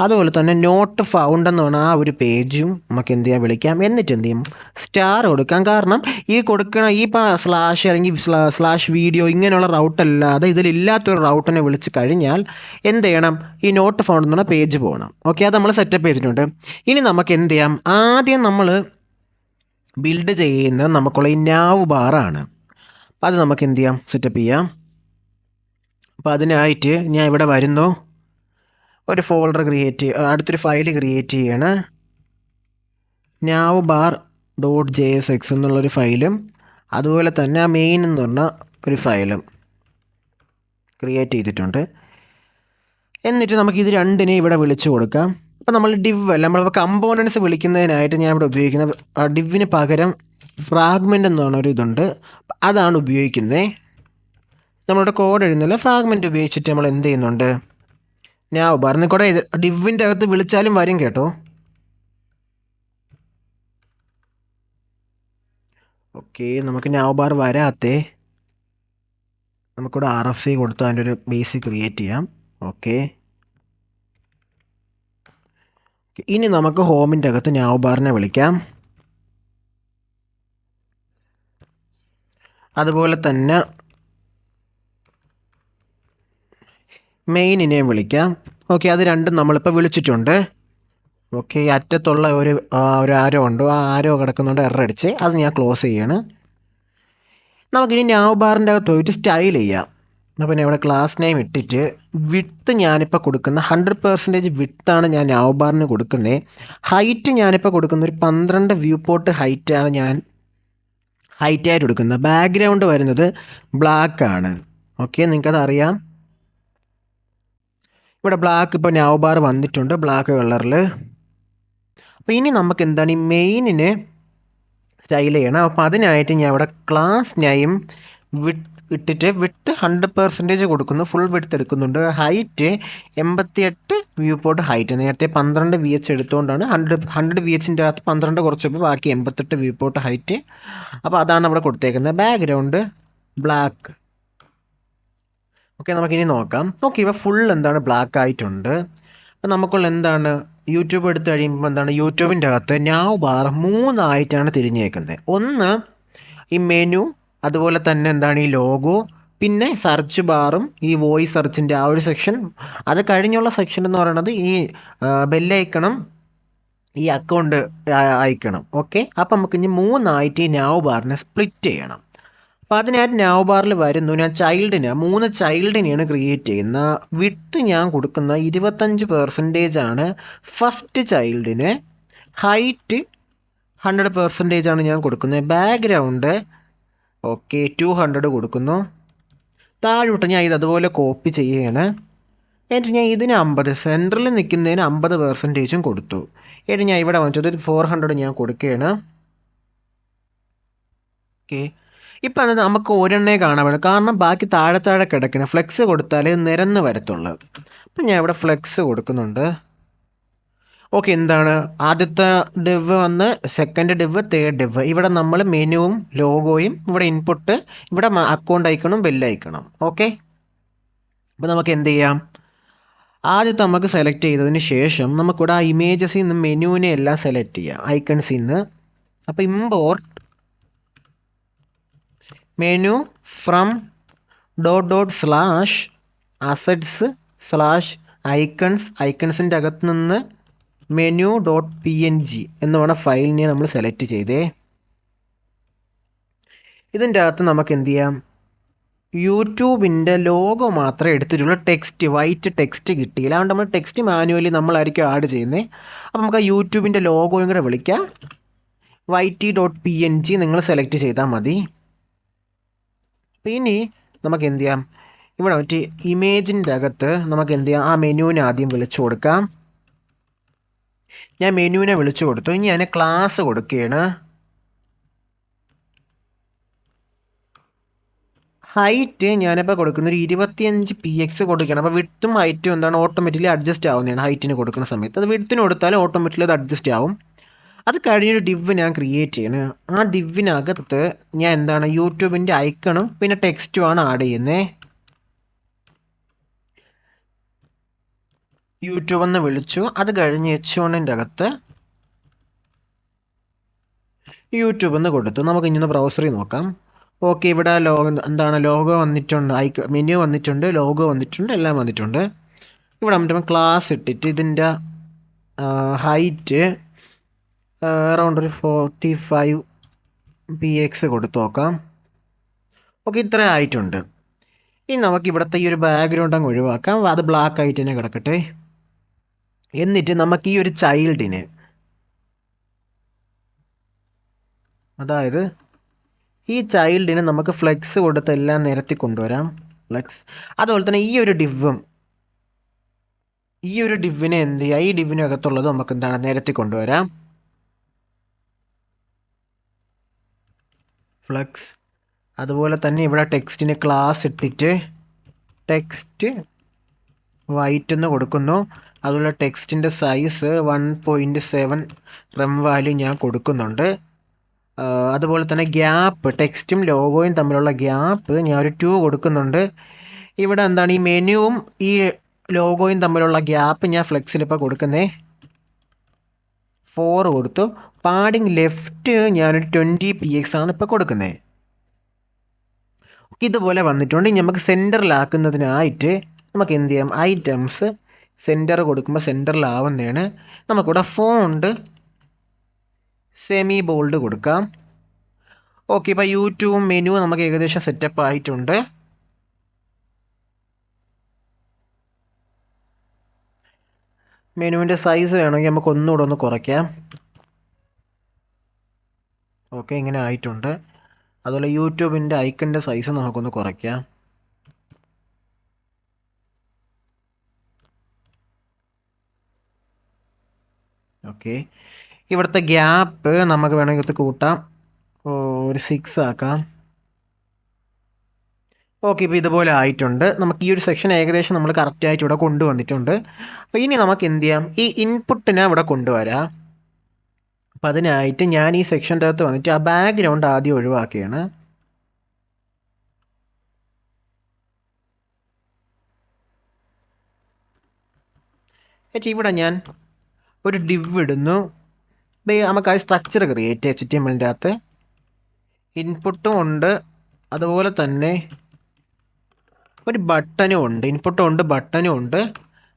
അതുപോലെ തന്നെ നോട്ട് ഫൗണ്ട് എന്ന് പറഞ്ഞാൽ ആ ഒരു പേജും നമുക്ക് എന്ത് ചെയ്യാം, വിളിക്കാം. എന്നിട്ട് എന്ത് ചെയ്യും, സ്റ്റാർ കൊടുക്കാം. കാരണം ഈ കൊടുക്കണ ഈ സ്ലാഷ് അല്ലെങ്കിൽ സ്ലാഷ് വീഡിയോ ഇങ്ങനെയുള്ള റൗട്ടല്ലാതെ ഇതിലില്ലാത്തൊരു റൗട്ടിനെ വിളിച്ച് കഴിഞ്ഞാൽ എന്ത് ചെയ്യണം, ഈ നോട്ട് ഫൗണ്ട് എന്ന് പറഞ്ഞ പേജ് പോകണം. ഓക്കെ, അത് നമ്മൾ സെറ്റപ്പ് ചെയ്തിട്ടുണ്ട്. ഇനി നമുക്ക് എന്ത് ചെയ്യാം, ആദ്യം നമ്മൾ ബിൽഡ് ചെയ്യുന്നത് നമുക്കുള്ള ഈ നാവ് ബാറാണ്. അപ്പോൾ അത് നമുക്ക് എന്ത് ചെയ്യാം, സെറ്റപ്പ് ചെയ്യാം. അപ്പോൾ അതിനായിട്ട് ഞാൻ ഇവിടെ വരുന്നു, ഒരു ഫോൾഡർ അടുത്തൊരു ഫയൽ ക്രിയേറ്റ് ചെയ്യണം. നാവ് ബാർ .jsx എന്നുള്ളൊരു ഫയലും അതുപോലെ തന്നെ ആ മെയിൻ എന്ന് പറഞ്ഞ ഒരു ഫയലും ക്രിയേറ്റ് ചെയ്തിട്ടുണ്ട്. എന്നിട്ട് നമുക്ക് ഇത് രണ്ടിനെ ഇവിടെ വിളിച്ചു കൊടുക്കാം. അപ്പോൾ നമ്മൾ ഡിവ് അല്ല, നമ്മളിപ്പോൾ കമ്പോണൻസ് വിളിക്കുന്നതിനായിട്ട് ഞാൻ ഇവിടെ ഉപയോഗിക്കുന്ന ഡിവിന് പകരം ഫ്രാഗ്മെൻ്റ് എന്ന് പറഞ്ഞൊരു ഇതുണ്ട്, അതാണ് ഉപയോഗിക്കുന്നത്. നമ്മളിവിടെ കോഡ് എഴുതുന്നില്ല, ഫ്രാഗ്മെൻറ്റ് ഉപയോഗിച്ചിട്ട് നമ്മൾ എന്ത് ചെയ്യുന്നുണ്ട്, നാവ് ബാറിന് കൂടെ ഡിവിൻ്റെ അകത്ത് വിളിച്ചാലും വരും കേട്ടോ. ഓക്കെ, നമുക്ക് നാവ് ബാർ വരാത്തേ, നമുക്കിവിടെ RFC കൊടുത്ത് അതിൻ്റെ ഒരു ബേസിക് ക്രിയേറ്റ് ചെയ്യാം. ഓക്കെ, ഇനി നമുക്ക് ഹോമിൻ്റെ അകത്ത് നാവ് ബാറിനെ വിളിക്കാം. അതുപോലെ തന്നെ മെയിനിനെയും വിളിക്കാം. ഓക്കെ, അത് രണ്ടും നമ്മളിപ്പോൾ വിളിച്ചിട്ടുണ്ട്. ഓക്കെ, അറ്റത്തുള്ള ഒരു ആരോ ഉണ്ട്, ആ ആരോ കിടക്കുന്നുണ്ട്, എറർ അത് ഞാൻ ക്ലോസ് ചെയ്യാണ്. നമുക്കിനി നാവ് ബാറിൻ്റെ അകത്ത് പോയിട്ട് സ്റ്റൈൽ ചെയ്യാം. അപ്പോൾ പിന്നെ ഇവിടെ ക്ലാസ് നെയിം ഇട്ടിട്ട് വിഡ്ത്ത് ഞാനിപ്പോൾ കൊടുക്കുന്ന 100% വിഡ്ത്താണ് ഞാൻ നാവ് ബാറിന് കൊടുക്കുന്നത്. ഹൈറ്റ് ഞാനിപ്പോൾ കൊടുക്കുന്ന ഒരു 12 വ്യൂ പോർട്ട് ഹൈറ്റാണ് ഞാൻ ഹൈറ്റായിട്ട് കൊടുക്കുന്നത്. ബാക്ക്ഗ്രൗണ്ട് വരുന്നത് ബ്ലാക്ക് ആണ്. ഓക്കെ, നിങ്ങൾക്കത് അറിയാം. ഇവിടെ ബ്ലാക്ക് ഇപ്പോൾ നാവ് ബാർ വന്നിട്ടുണ്ട്, ബ്ലാക്ക് കളറിൽ. അപ്പോൾ ഇനി നമുക്ക് എന്താണ്, ഈ മെയിനിനെ സ്റ്റൈൽ ചെയ്യണം. അപ്പോൾ അതിനായിട്ട് ഞാൻ ഇവിടെ ക്ലാസ് നെയിം ഇട്ടിട്ട് വിഡ്ത്ത് 100% കൊടുക്കുന്നു, ഫുൾ വിഡ്ത്ത് എടുക്കുന്നുണ്ട്. Height 88 view port height. നേരത്തെ 12 VH എടുത്തുകൊണ്ടാണ് 100 VHൻ്റെ അകത്ത് 12 കുറച്ചപ്പോൾ ബാക്കി 88 വ്യൂ പോർട്ട് ഹൈറ്റ്. അപ്പോൾ അതാണ് അവിടെ കൊടുത്തേക്കുന്നത്. Background black. ഓക്കെ, നമുക്കിനി നോക്കാം. ഓക്കെ, ഇപ്പോൾ ഫുൾ എന്താണ് ബ്ലാക്ക് ആയിട്ടുണ്ട്. അപ്പോൾ നമുക്കുള്ള എന്താണ്, യൂട്യൂബ് എടുത്ത് കഴിയുമ്പോൾ എന്താണ്, യൂട്യൂബിൻ്റെ അകത്ത് നാവ് ബാർ 3 തിരിഞ്ഞേക്കുന്നത്. ഒന്ന് ഈ മെനു, അതുപോലെ തന്നെ എന്താണ് ഈ ലോഗോ, പിന്നെ സെർച്ച് ബാറും ഈ വോയിസ് സെർച്ചിൻ്റെ ആ ഒരു സെക്ഷൻ. അത് കഴിഞ്ഞുള്ള സെക്ഷൻ എന്ന് പറയുന്നത് ഈ ബെല്ലൈക്കണം, ഈ അക്കൗണ്ട് അയക്കണം. ഓക്കെ, അപ്പം നമുക്ക് ഇനി 3 ഈ നാവ് ബാറിനെ സ്പ്ലിറ്റ് ചെയ്യണം. അപ്പോൾ അതിനായിട്ട് നാവ് ബാറിൽ വരുന്നു, ഞാൻ 3 ചൈൽഡിനെയാണ് ക്രിയേറ്റ് ചെയ്യുന്നത്. വിഡ്ത്ത് ഞാൻ കൊടുക്കുന്ന 25% ആണ് ഫസ്റ്റ് ചൈൽഡിന്. ഹൈറ്റ് 100% ഞാൻ കൊടുക്കുന്നത്. ബാക്ക്ഗ്രൗണ്ട് ഓക്കെ 200 കൊടുക്കുന്നു. താഴോട്ട് ഞാൻ ഇത് അതുപോലെ കോപ്പി ചെയ്യുകയാണ്. എന്നിട്ട് ഞാൻ ഇതിന് 50, സെൻറ്ററിൽ നിൽക്കുന്നതിന് 50% കൊടുത്തു. എന്നിട്ട് ഞാൻ ഇവിടെ വന്നിട്ട് 400 ഞാൻ കൊടുക്കുകയാണ്. ഓക്കെ, ഇപ്പം അത് നമുക്ക് ഒരെണ്ണേ കാണാൻ പറ്റും, കാരണം ബാക്കി താഴെ കിടക്കണം. ഫ്ലെക്സ് കൊടുത്താലേ നിരന്ന് വരത്തുള്ളൂ. അപ്പം ഞാൻ ഇവിടെ ഫ്ലെക്സ് കൊടുക്കുന്നുണ്ട്. ഓക്കെ, എന്താണ് ആദ്യത്തെ ഡിവ് വന്ന്, സെക്കൻഡ് ഡിവ്, തേർഡ് ഡിവ്. ഇവിടെ നമ്മൾ മെനുവും ലോഗോയും, ഇവിടെ ഇൻപുട്ട്, ഇവിടെ അക്കൗണ്ട് ഐക്കണും ബെല്ലൈക്കണം. ഓക്കെ, അപ്പോൾ നമുക്ക് എന്ത് ചെയ്യാം, ആദ്യത്തെ നമുക്ക് സെലക്ട് ചെയ്തതിന് ശേഷം നമുക്കിവിടെ ആ ഇമേജസിൽ നിന്ന് മെനുവിനെ എല്ലാം സെലക്ട് ചെയ്യാം, ഐക്കൺസിൽ നിന്ന്. അപ്പോൾ ഇമ്പോർട്ട് മെനു ഫ്രം ./assets/icons. ഐക്കൺസിൻ്റെ അകത്ത് നിന്ന് menu.png എന്ന് പറഞ്ഞ ഫയലിനെ നമ്മൾ സെലക്ട് ചെയ്തേ. ഇതിൻ്റെ അകത്ത് നമുക്ക് എന്ത് ചെയ്യാം, യൂട്യൂബിൻ്റെ ലോഗോ മാത്രമേ എടുത്തിട്ടുള്ളൂ, വൈറ്റ് ടെക്സ്റ്റ് കിട്ടിയില്ല. അതുകൊണ്ട് നമ്മൾ ടെക്സ്റ്റ് മാനുവലി നമ്മളായിരിക്കും ആഡ് ചെയ്യുന്നത്. അപ്പോൾ നമുക്ക് ആ യൂട്യൂബിൻ്റെ ലോഗോയും കൂടെ വിളിക്കാം. yt.png നിങ്ങൾ സെലക്ട് ചെയ്താൽ മതി. അപ്പോൾ ഇനി നമുക്ക് എന്ത് ചെയ്യാം, ഇവിടെ മറ്റേ ഇമേജിൻ്റെ അകത്ത് നമുക്ക് എന്ത് ചെയ്യാം, ആ മെനുവിനെ ആദ്യം വിളിച്ചു കൊടുക്കാം. ഞാൻ മെനുവിനെ വിളിച്ചു കൊടുത്തു. ഇനി ഞാൻ ക്ലാസ് കൊടുക്കുകയാണ്. ഹൈറ്റ് ഞാനിപ്പോൾ കൊടുക്കുന്ന ഒരു 25 px കൊടുക്കുകയാണ്. അപ്പോൾ വിഡ്ത്തും ഹൈറ്റും എന്താണ് ഓട്ടോമാറ്റിക്കലി അഡ്ജസ്റ്റ് ആവുന്നതാണ് ഹൈറ്റിന് കൊടുക്കുന്ന സമയത്ത്. അത് വിഡ്ത്തിന് കൊടുത്താൽ ഓട്ടോമാറ്റിക്കലി അത് അഡ്ജസ്റ്റ് ആവും. അത് കഴിഞ്ഞൊരു ഡിവ് ഞാൻ ക്രിയേറ്റ് ചെയ്യണം. ആ ഡിവിനകത്ത് ഞാൻ എന്താണ് യൂട്യൂബിൻ്റെ ഐക്കണും പിന്നെ ടെക്സ്റ്റുമാണ് ആഡ് ചെയ്യുന്നത്. യൂട്യൂബ് എന്ന് വിളിച്ചു. അത് കഴിഞ്ഞ് H1ൻ്റെ അകത്ത് യൂട്യൂബ് എന്ന് കൊടുത്തു. നമുക്ക് ഇനി ഒന്ന് ബ്രൗസറിൽ നോക്കാം. ഓക്കെ, ഇവിടെ ലോഗോ വന്നിട്ടുണ്ട്, മെനു വന്നിട്ടുണ്ട്, ലോഗോ വന്നിട്ടുണ്ട്, എല്ലാം വന്നിട്ടുണ്ട്. ഇവിടെ വന്നിട്ട് ക്ലാസ് ഇട്ടിട്ട് ഇതിൻ്റെ ഹൈറ്റ് അറൗണ്ട് ഒരു 45px കൊടുത്തു നോക്കാം. ഓക്കെ, ഇത്ര ആയിട്ടുണ്ട്. ഇനി നമുക്ക് ഇവിടുത്തെ ഈ ഒരു ബാക്ക്ഗ്രൗണ്ട് അങ്ങ് ഒഴിവാക്കാം. അത് ബ്ലാക്ക് ആയിട്ട് തന്നെ കിടക്കട്ടെ. എന്നിട്ട് നമുക്ക് ഈ ഒരു ചൈൽഡിനെ, അതായത് ഈ ചൈൽഡിന് നമുക്ക് ഫ്ലെക്സ് കൊടുത്ത് എല്ലാം നിരത്തി കൊണ്ടുവരാം. ഫ്ലെക്സ്. അതുപോലെ തന്നെ ഈ ഒരു ഡിവിനെ എന്ത് ചെയ്യുക, ഈ ഡിവിനകത്തുള്ളത് നമുക്ക് എന്താണ് നിരത്തി കൊണ്ടുവരാം. ഫ്ലെക്സ്. അതുപോലെ തന്നെ ഇവിടെ ടെക്സ്റ്റിന് ക്ലാസ് ഇട്ടിട്ട് ടെക്സ്റ്റ് വൈറ്റ് എന്ന് കൊടുക്കുന്നു. അതുപോലെ ടെക്സ്റ്റിൻ്റെ സൈസ് 1.7 റെം വാല്യൂ ഞാൻ കൊടുക്കുന്നുണ്ട്. അതുപോലെ തന്നെ ഗ്യാപ്പ്, ടെക്സ്റ്റും ലോഗോയും തമ്മിലുള്ള ഗ്യാപ്പ് ഞാൻ ഒരു 2 കൊടുക്കുന്നുണ്ട്. ഇവിടെ എന്താണ് ഈ മെനുവും ഈ ലോഗോയും തമ്മിലുള്ള ഗ്യാപ്പ് ഞാൻ ഫ്ലെക്സിൽ ഇപ്പോൾ കൊടുക്കുന്നേ 4 കൊടുത്തു. പാഡിങ് ലെഫ്റ്റ് ഞാനൊരു 20px ആണ് ഇപ്പോൾ കൊടുക്കുന്നത്. ഇതുപോലെ വന്നിട്ടുണ്ട്. ഇനി നമുക്ക് സെൻറ്ററിലാക്കുന്നതിനായിട്ട് നമുക്ക് എന്ത് ചെയ്യാം, ഐറ്റംസ് സെൻറ്റർ കൊടുക്കുമ്പോൾ സെൻറ്ററിലാവുന്നതാണ്. നമുക്കിവിടെ ഫോണ്ട് സെമി ബോൾഡ് കൊടുക്കാം. ഓക്കെ, ഇപ്പോൾ യൂട്യൂബ് മെനു നമുക്ക് ഏകദേശം സെറ്റപ്പ് ആയിട്ടുണ്ട്. മെനുവിൻ്റെ സൈസ് വേണമെങ്കിൽ നമുക്ക് ഒന്നുകൂടെ ഒന്ന് കുറയ്ക്കാം. ഓക്കെ, ഇങ്ങനെ ആയിട്ടുണ്ട്. അതുപോലെ യൂട്യൂബിൻ്റെ ഐക്കണിൻ്റെ സൈസ് നമുക്കൊന്ന് കുറയ്ക്കാം. ഓക്കെ, ഇവിടുത്തെ ഗ്യാപ്പ് നമുക്ക് വേണമെങ്കിൽ ഇത് കൂട്ടാം, ഒരു 6 ആക്കാം. ഓക്കെ, ഇപ്പോൾ ഇതുപോലെ ആയിട്ടുണ്ട്. നമുക്ക് ഈ ഒരു സെക്ഷൻ ഏകദേശം നമ്മൾ കറക്റ്റായിട്ട് ഇവിടെ കൊണ്ടുവന്നിട്ടുണ്ട്. അപ്പോൾ ഇനി നമുക്ക് എന്ത് ചെയ്യാം, ഈ ഇൻപുട്ടിനെ ഇവിടെ കൊണ്ടുവരാം. അപ്പം അതിനായിട്ട് ഞാൻ ഈ സെക്ഷൻ്റെ അകത്ത് വന്നിട്ട് ആ ബാക്ക്ഗ്രൗണ്ട് ആദ്യം ഒഴിവാക്കുകയാണ്. എന്നിട്ട് ഇവിടെ ഞാൻ ഒരു ഡിവ് ഇടുന്നു. നമുക്ക് ആ സ്ട്രക്ചർ ക്രിയേറ്റ് HTML-ൻ്റെ അകത്ത് ഇൻപുട്ടും ഉണ്ട്, അതുപോലെ തന്നെ ഒരു ബട്ടനും ഉണ്ട്. ഇൻപുട്ടും ഉണ്ട്, ബട്ടനും ഉണ്ട്.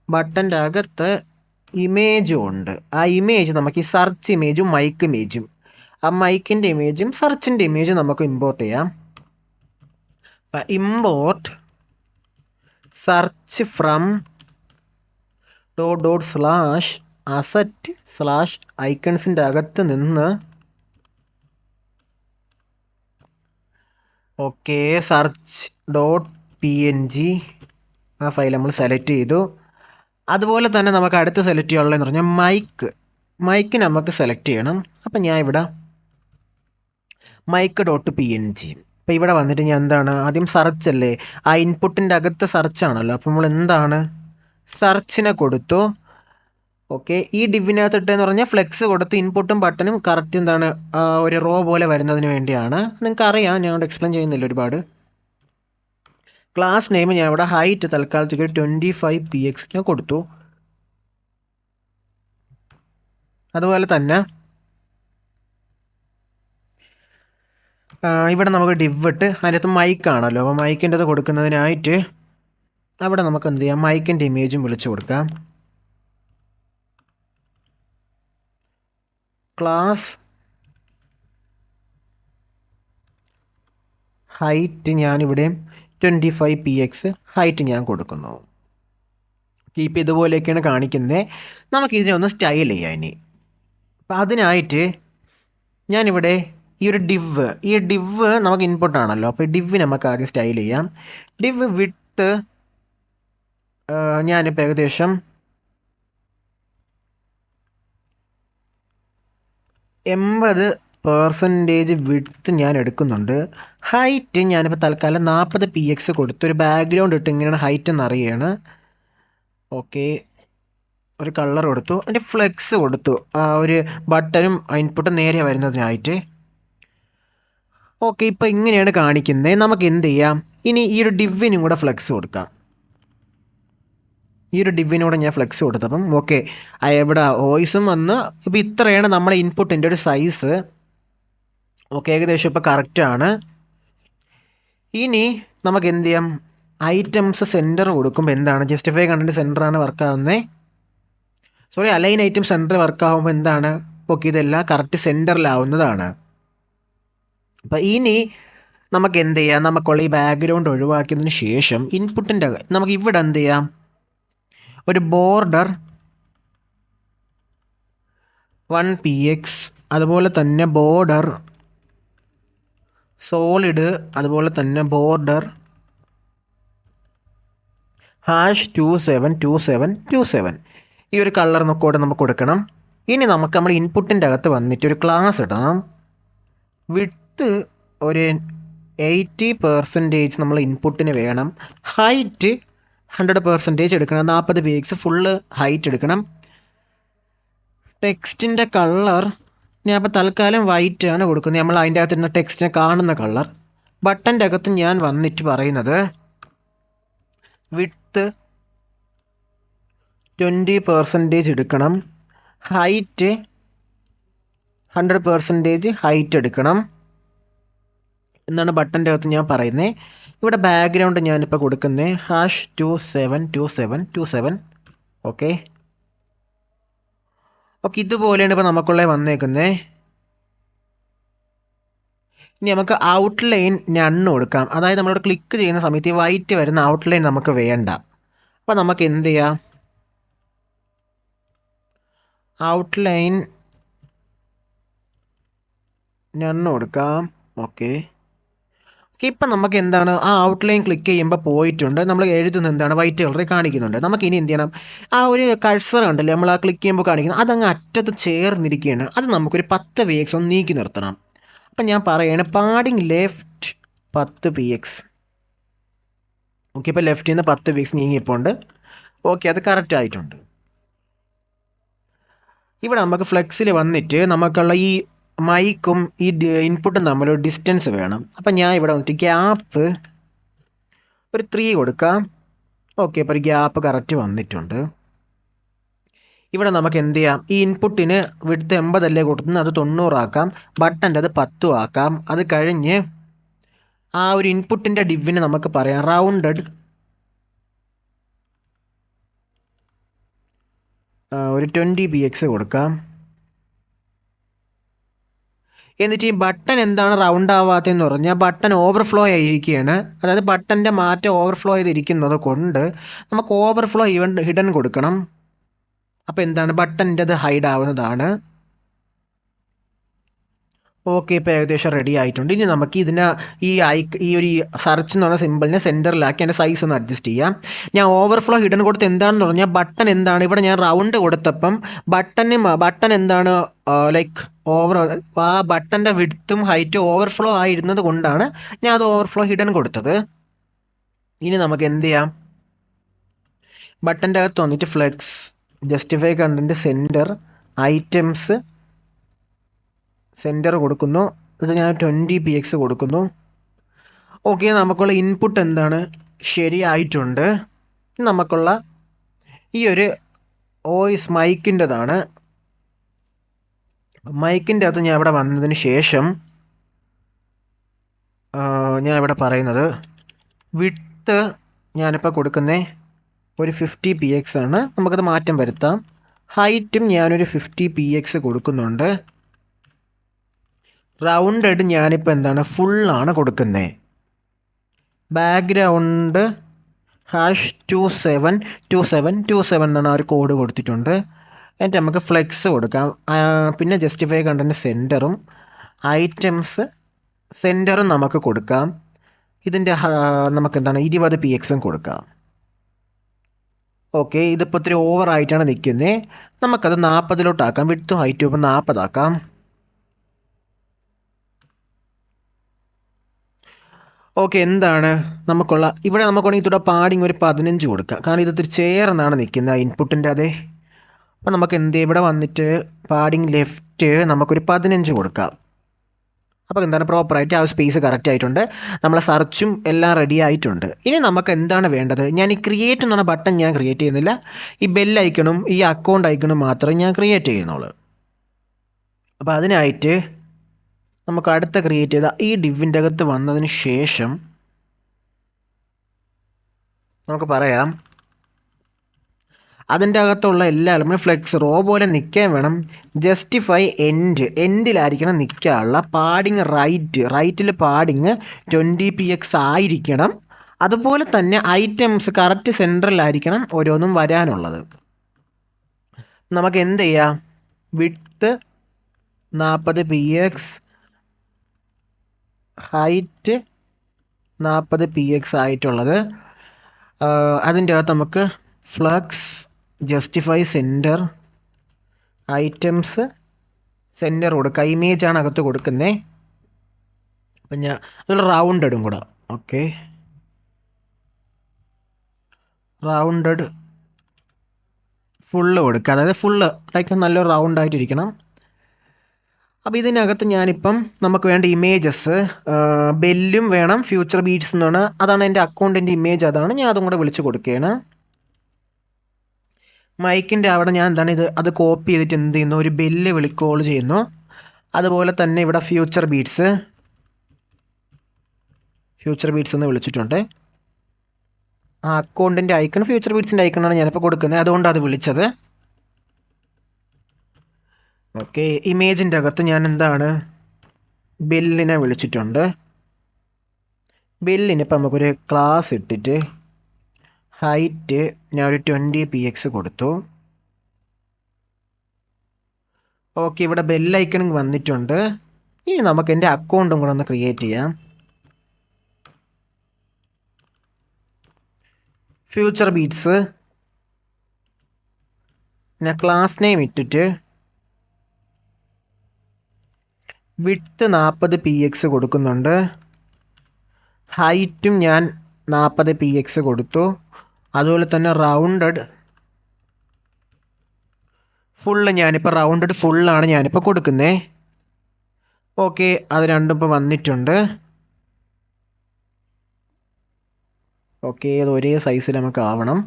ബട്ടൻ്റെ അകത്ത് ഇമേജും ഉണ്ട്. ആ ഇമേജ് നമുക്ക് ഈ സെർച്ച് ഇമേജും മൈക്ക് ഇമേജും, ആ മൈക്കിൻ്റെ ഇമേജും സെർച്ചിൻ്റെ ഇമേജും നമുക്ക് ഇമ്പോർട്ട് ചെയ്യാം. അപ്പം ഇമ്പോർട്ട് സെർച്ച് ഫ്രം /asset/iconsൻ്റെ അകത്ത് നിന്ന് ഓക്കെ search.png ആ ഫയൽ നമ്മൾ സെലക്ട് ചെയ്തു. അതുപോലെ തന്നെ നമുക്ക് അടുത്ത് സെലക്ട് ചെയ്യാനുള്ളതെന്ന് പറഞ്ഞാൽ മൈക്ക് നമുക്ക് സെലക്ട് ചെയ്യണം. അപ്പം ഞാൻ ഇവിടെ mic.png. അപ്പോൾ ഇവിടെ വന്നിട്ട് ഞാൻ എന്താണ്, ആദ്യം സെർച്ച് അല്ലേ, ആ ഇൻപുട്ടിൻ്റെ അകത്ത് സെർച്ചാണല്ലോ. അപ്പോൾ നമ്മൾ എന്താണ് സെർച്ചിനെ കൊടുത്തു. ഓക്കെ, ഈ ഡിവിനകത്ത് ഇട്ടെന്ന് പറഞ്ഞാൽ ഫ്ലെക്സ് കൊടുത്ത് ഇൻപുട്ടും ബട്ടണും കറക്റ്റ് എന്താണ് ഒരു റോ പോലെ വരുന്നതിന് വേണ്ടിയാണ്. നിങ്ങൾക്ക് അറിയാം, ഞാൻ ഇവിടെ എക്സ്പ്ലെയിൻ ചെയ്യുന്നില്ല ഒരുപാട്. ക്ലാസ് നെയിം ഞാൻ ഇവിടെ ഹൈറ്റ് തൽക്കാലത്തേക്ക് 25px ഞാൻ കൊടുത്തു. അതുപോലെ തന്നെ ഇവിടെ നമുക്ക് ഡിവ് ഇട്ട് അതിനകത്ത് മൈക്കാണല്ലോ. അപ്പോൾ മൈക്കിൻ്റെ അത് കൊടുക്കുന്നതിനായിട്ട് അവിടെ നമുക്ക് എന്ത് ചെയ്യാം, മൈക്കിൻ്റെ ഇമേജും വിളിച്ചു കൊടുക്കാം. ക്ലാസ് ഹൈറ്റ് ഞാനിവിടെ 25px ഹൈറ്റ് ഞാൻ കൊടുക്കുന്നു. ഇപ്പോൾ ഇതുപോലെയൊക്കെയാണ് കാണിക്കുന്നത്. നമുക്കിതിനെ ഒന്ന് സ്റ്റൈൽ ചെയ്യാം ഇനി. അപ്പം അതിനായിട്ട് ഞാനിവിടെ ഈ ഡിവ് നമുക്ക് ഇൻപുട്ടാണല്ലോ. അപ്പോൾ ഈ ഡിവ് നമുക്ക് ആദ്യം സ്റ്റൈൽ ചെയ്യാം. ഡിവ് വിട്ട് ഞാനിപ്പോൾ ഏകദേശം 80% വിഡ്ത്ത് ഞാൻ എടുക്കുന്നുണ്ട്. ഹൈറ്റ് ഞാനിപ്പോൾ തൽക്കാലം 40px കൊടുത്ത് ഒരു ബാക്ക്ഗ്രൗണ്ട് ഇട്ട് ഇങ്ങനെയാണ് ഹൈറ്റ് എന്നറിയാണ്. ഓക്കെ, ഒരു കളർ കൊടുത്തു, അതിൻ്റെ ഫ്ലെക്സ് കൊടുത്തു, ഒരു ബട്ടനും ഇൻപുട്ടും നേരെ വരുന്നതിനായിട്ട്. ഓക്കെ, ഇപ്പോൾ ഇങ്ങനെയാണ് കാണിക്കുന്നത്. നമുക്ക് എന്ത് ചെയ്യാം, ഇനി ഈ ഒരു ഡിവിനും കൂടെ ഫ്ലെക്സ് കൊടുക്കാം. ഈ ഒരു ഡിവിനോടെ ഞാൻ ഫ്ലെക്സ് കൊടുത്തപ്പം ഓക്കെ ഇവിടെ വോയിസും വന്ന് ഇപ്പോൾ ഇത്രയാണ് നമ്മളെ ഇൻപുട്ടിൻ്റെ ഒരു സൈസ്. ഓക്കെ ഏകദേശം ഇപ്പോൾ കറക്റ്റാണ്. ഇനി നമുക്ക് എന്ത് ചെയ്യാം, ഐറ്റംസ് സെൻറ്റർ കൊടുക്കുമ്പോൾ എന്താണ് ജസ്റ്റിഫൈ കണ്ടൻറ്റ് സെൻറ്ററാണ് വർക്കാവുന്നത്. സോറി അലൈൻ ഐറ്റം സെൻറ്റർ വർക്കാവുമ്പോൾ എന്താണ് ഓക്കെ ഇതെല്ലാം കറക്റ്റ് സെൻറ്ററിലാവുന്നതാണ്. അപ്പോൾ ഇനി നമുക്ക് എന്ത് ചെയ്യാം, നമുക്കുള്ള ഈ ബാക്ക്ഗ്രൗണ്ട് ഒഴിവാക്കിയതിന് ശേഷം ഇൻപുട്ടിൻ്റെ നമുക്ക് ഇവിടെ എന്ത് ചെയ്യാം, ഒരു ബോർഡർ 1px, അതുപോലെ തന്നെ ബോർഡർ സോളിഡ്, അതുപോലെ തന്നെ ബോർഡർ #272727 ഈ ഒരു കളർ കോഡ് നമുക്ക് കൊടുക്കണം. ഇനി നമുക്ക് നമ്മുടെ ഇൻപുട്ടിൻ്റെ അകത്ത് വന്നിട്ട് ഒരു ക്ലാസ് ഇടണം. വിഡ്ത്ത് ഒരു 80% നമ്മൾ ഇൻപുട്ടിന് വേണം. ഹൈറ്റ് 100% എടുക്കണം, 40px ഫുള്ള് ഹൈറ്റ് എടുക്കണം. ടെക്സ്റ്റിൻ്റെ കളർ ഞാൻ അപ്പോൾ തൽക്കാലം വൈറ്റ് ആണ് കൊടുക്കുന്നത്, നമ്മൾ അതിൻ്റെ അകത്തുള്ള ടെക്സ്റ്റിനെ കാണുന്ന കളർ. ബട്ടൻ്റെ അകത്ത് ഞാൻ വന്നിട്ട് പറയുന്നത് വിഡ്ത്ത് 20% എടുക്കണം, ഹൈറ്റ് 100% ഹൈറ്റ് എടുക്കണം എന്നാണ് ബട്ടൻ്റെ അകത്ത് ഞാൻ പറയുന്നത്. ഇവിടെ ബാക്ക്ഗ്രൗണ്ട് ഞാനിപ്പോൾ കൊടുക്കുന്നത് #272727 ഓക്കെ. ഓക്കെ ഇതുപോലെയാണ് ഇപ്പോൾ നമുക്കുള്ള വന്നേക്കുന്നത്. ഇനി നമുക്ക് ഔട്ട്ലൈൻ നണ്ണ് കൊടുക്കാം, അതായത് നമ്മളിവിടെ ക്ലിക്ക് ചെയ്യുന്ന സമയത്ത് ഈ വൈറ്റ് വരുന്ന ഔട്ട്ലൈൻ നമുക്ക് വേണ്ട. അപ്പോൾ നമുക്ക് എന്ത് ചെയ്യാം, ഔട്ട്ലൈൻ നണ്ണ് കൊടുക്കാം. ഓക്കെ ഇപ്പം നമുക്ക് എന്താണ് ആ ഔട്ട്ലൈൻ ക്ലിക്ക് ചെയ്യുമ്പോൾ പോയിട്ടുണ്ട്, നമ്മൾ എഴുതുന്നത് എന്താണ് വൈറ്റ് കളറിൽ കാണിക്കുന്നുണ്ട്. നമുക്ക് ഇനി എന്ത് ചെയ്യണം, ആ ഒരു കഴ്സർ ഉണ്ടല്ലോ നമ്മൾ ആ ക്ലിക്ക് ചെയ്യുമ്പോൾ കാണിക്കുന്നത് അതങ്ങ് അറ്റത്ത് ചേർന്നിരിക്കുകയാണ്, അത് നമുക്കൊരു 10px ഒന്ന് നീക്കി നിർത്തണം. അപ്പം ഞാൻ പറയുകയാണ് പാഡിങ് ലെഫ്റ്റ് 10px. ഓക്കെ ഇപ്പോൾ ലെഫ്റ്റിൽ നിന്ന് 10px നീങ്ങിയിപ്പോണ്ട്. ഓക്കെ അത് കറക്റ്റ് ആയിട്ടുണ്ട്. ഇവിടെ നമുക്ക് ഫ്ലെക്സിൽ വന്നിട്ട് നമുക്കുള്ള ഈ മൈക്കും ഈ ഇൻപുട്ടും തമ്മിലൊരു ഡിസ്റ്റൻസ് വേണം. അപ്പം ഞാൻ ഇവിടെ വന്നിട്ട് ഗ്യാപ്പ് ഒരു 3 കൊടുക്കാം. ഓക്കെ ഇപ്പോൾ ഒരു ഗ്യാപ്പ് കറക്റ്റ് വന്നിട്ടുണ്ട്. ഇവിടെ നമുക്ക് എന്ത് ചെയ്യാം, ഈ ഇൻപുട്ടിന് വിഡ്ത്ത് 80 അല്ലേ കൊടുക്കുന്നത്, അത് 90 ആക്കാം. ബട്ടൻ്റെ അത് 10 ആക്കാം. അത് കഴിഞ്ഞ് ആ ഒരു ഇൻപുട്ടിൻ്റെ ഡിവിന് നമുക്ക് പറയാം റൗണ്ടഡ് ഒരു 20px കൊടുക്കാം. എന്നിട്ട് ഈ ബട്ടൺ എന്താണ് റൗണ്ട് ആവാത്തതെന്ന് പറഞ്ഞാൽ ബട്ടൺ ഓവർഫ്ലോ ആയിരിക്കുകയാണ്, അതായത് ബട്ടൻ്റെ മാറ്റം ഓവർഫ്ലോ ചെയ്തിരിക്കുന്നത് കൊണ്ട് നമുക്ക് ഓവർഫ്ലോ ഹിഡൻ കൊടുക്കണം. അപ്പോൾ എന്താണ് ബട്ടൻ്റെ അത് ഹൈഡ് ആവുന്നതാണ്. ഓക്കെ ഇപ്പോൾ ഏകദേശം റെഡി ആയിട്ടുണ്ട്. ഇനി നമുക്ക് ഇതിനെ ഈ ഒരു സെർച്ച് എന്ന് പറഞ്ഞ സിമ്പിളിനെ സെൻറ്ററിലാക്കി അതിൻ്റെ സൈസ് ഒന്ന് അഡ്ജസ്റ്റ് ചെയ്യാം. ഞാൻ ഓവർഫ്ലോ ഹിഡൻ കൊടുത്ത് എന്താണെന്ന് പറഞ്ഞാൽ ബട്ടൺ എന്താണ് ഇവിടെ ഞാൻ റൗണ്ട് കൊടുത്തപ്പം ബട്ടൺ എന്താണ് ലൈക്ക് ആ ബട്ടൻ്റെ വിഡ്ത്തും ഹൈറ്റും ഓവർഫ്ലോ ആയിരുന്നത് കൊണ്ടാണ് ഞാൻ അത് ഓവർഫ്ലോ ഹിഡൻ കൊടുത്തത്. ഇനി നമുക്ക് എന്ത് ചെയ്യാം, ബട്ടൻ്റെ അകത്ത് വന്നിട്ട് flex justify content centre items centre കൊടുക്കുന്നു. ഇത് ഞാൻ 20px കൊടുക്കുന്നു. ഓക്കെ നമുക്കുള്ള ഇൻപുട്ട് എന്താണ് ശരിയായിട്ടുണ്ട്. നമുക്കുള്ള ഈ ഒരു വോയിസ് മൈക്കിൻ്റെതാണ്. മൈക്കിൻ്റെ അകത്ത് ഞാൻ ഇവിടെ വന്നതിന് ശേഷം ഞാൻ ഇവിടെ പറയുന്നത് വിഡ്ത്ത് ഞാനിപ്പോൾ കൊടുക്കുന്നത് ഒരു 50px ആണ്, നമുക്കത് മാറ്റം വരുത്താം. ഹൈറ്റും ഞാനൊരു 50px കൊടുക്കുന്നുണ്ട്. റൗണ്ടഡ് ഞാനിപ്പോൾ എന്താണ് ഫുള്ളാണ് കൊടുക്കുന്നത്. ബാക്ക്ഗ്രൗണ്ട് #272727 എന്നാണ് ആ ഒരു കോഡ് കൊടുത്തിട്ടുണ്ട്. എന്നിട്ട് നമുക്ക് ഫ്ലെക്സ് കൊടുക്കാം. പിന്നെ ജസ്റ്റിഫൈ കണ്ടൻറ്റ് സെൻറ്ററും ഐറ്റംസ് സെൻറ്ററും നമുക്ക് കൊടുക്കാം. ഇതിൻ്റെ നമുക്ക് എന്താണ് 20px കൊടുക്കാം. ഓക്കെ ഇതിപ്പോൾ ഇത്തിരി ഓവറായിട്ടാണ് നിൽക്കുന്നത്, നമുക്കത് 40 വിഡ്ത്തും ഹൈറ്റും ഇപ്പോൾ 40 ആക്കാം. ഓക്കെ എന്താണ് നമുക്കുള്ള ഇവിടെ നമുക്കാണെങ്കിൽ ഇതിവിടെ പാഡിങ് ഒരു 15 കൊടുക്കാം, കാരണം ഇത് ഇത്തിരി ചേർന്നാണ് നിൽക്കുന്നത് ഇൻപുട്ടിൻ്റെ അതെ. അപ്പോൾ നമുക്ക് എന്ത് ഇവിടെ വന്നിട്ട് പാഡിങ് ലെഫ്റ്റ് നമുക്കൊരു 15 കൊടുക്കാം. അപ്പോൾ എന്താണ് പ്രോപ്പറായിട്ട് ആ സ്പേസ് കറക്റ്റ് ആയിട്ടുണ്ട്. നമ്മളെ സെർച്ചും എല്ലാം റെഡി ആയിട്ടുണ്ട്. ഇനി നമുക്ക് എന്താണ് വേണ്ടത്? ഞാൻ ഈ ക്രിയേറ്റ് എന്നുള്ള ബട്ടൺ ഞാൻ ക്രിയേറ്റ് ചെയ്യുന്നില്ല. ഈ ബെൽ ഐക്കണും ഈ അക്കൗണ്ട് ഐക്കണും മാത്രമേ ഞാൻ ക്രിയേറ്റ് ചെയ്യുന്നുള്ളൂ. അപ്പോൾ അതിനായിട്ട് നമുക്ക് അടുത്ത ക്രിയേറ്റ് ചെയ്ത ഈ ഡിവിൻ്റെ അകത്ത് വന്നതിന് ശേഷം നമുക്ക് പറയാം, അതിൻ്റെ അകത്തുള്ള എല്ലാ എലമെൻറ്റും ഫ്ലെക്സ് റോ പോലെ നിൽക്കാൻ വേണം. ജസ്റ്റിഫൈ എൻഡിലായിരിക്കണം നിൽക്കാനുള്ള. പാഡിങ് റൈറ്റിൽ പാഡിങ് 20px ആയിരിക്കണം. അതുപോലെ തന്നെ ഐറ്റംസ് കറക്റ്റ് സെൻട്രലായിരിക്കണം ഓരോന്നും വരാനുള്ളത്. നമുക്ക് എന്ത് ചെയ്യാം? വിഡ്ത്ത് 40px, ഹൈറ്റ് 40px ആയിട്ടുള്ളത്. അതിൻ്റെ അകത്ത് നമുക്ക് flux, justify centre, items centre കൊടുക്കുക. ഇമേജാണ് അകത്ത് കൊടുക്കുന്നത്. അപ്പം ഞാൻ അതിൽ റൗണ്ടഡും കൂടെ. ഓക്കെ, റൗണ്ടഡ് ഫുള്ള് കൊടുക്കുക. അതായത് ഫുള്ള് ലൈക്ക് നല്ലൊരു റൗണ്ടായിട്ടിരിക്കണം. അപ്പോൾ ഇതിനകത്ത് ഞാനിപ്പം നമുക്ക് വേണ്ട ഇമേജസ് ബെല്ലും വേണം, ഫ്യൂച്ചർ ബീറ്റ്സ് എന്നാണ്. അതാണ് എൻ്റെ അക്കൗണ്ടിൻ്റെ ഇമേജ്, അതാണ് ഞാൻ അതും കൂടെ വിളിച്ച് കൊടുക്കുകയാണ്. മൈക്കിൻ്റെ അവിടെ ഞാൻ എന്താണ് അത് കോപ്പി ചെയ്തിട്ട് എന്ത് ചെയ്യുന്നു? ഒരു ബെല്ല് കോൾ ചെയ്യുന്നു. അതുപോലെ തന്നെ ഇവിടെ ഫ്യൂച്ചർ ബീറ്റ്സ് എന്ന് വിളിച്ചിട്ടുണ്ട്. ആ അക്കൗണ്ടിൻ്റെ ഐക്കൺ ഫ്യൂച്ചർ ബീറ്റ്സിൻ്റെ ഐക്കണാണ് ഞാനിപ്പോൾ കൊടുക്കുന്നത്, അതുകൊണ്ട് അത് വിളിച്ചത്. ഓക്കെ, ഇമേജിൻ്റെ അകത്ത് ഞാൻ എന്താണ് ബെല്ലിനെ വിളിച്ചിട്ടുണ്ട്. ബെല്ലിനിപ്പോൾ നമുക്കൊരു ക്ലാസ് ഇട്ടിട്ട് ഹൈറ്റ് ഞാൻ ഒരു 20px കൊടുത്തു. ഓക്കെ, ഇവിടെ ബെൽ ഐക്കൺ വന്നിട്ടുണ്ട്. ഇനി നമുക്ക് എൻ്റെ അക്കൗണ്ടും കൂടെ ഒന്ന് ക്രിയേറ്റ് ചെയ്യാം. ഫ്യൂച്ചർ ബീറ്റ്സ്, ഞാൻ ക്ലാസ് നെയിം ഇട്ടിട്ട് വിഡ്ത്ത് 40px കൊടുക്കുന്നുണ്ട്. ഹൈറ്റും ഞാൻ 40px കൊടുത്തു. അതുപോലെ തന്നെ റൗണ്ടഡ് ഫുള്ള് ഞാനിപ്പോൾ റൗണ്ടഡ് ഫുള്ളാണ് ഞാനിപ്പോൾ കൊടുക്കുന്നത്. ഓക്കെ, അത് രണ്ടും ഇപ്പോൾ വന്നിട്ടുണ്ട്. ഓക്കെ, അത് ഒരേ സൈസിൽ നമുക്ക് ആവണം.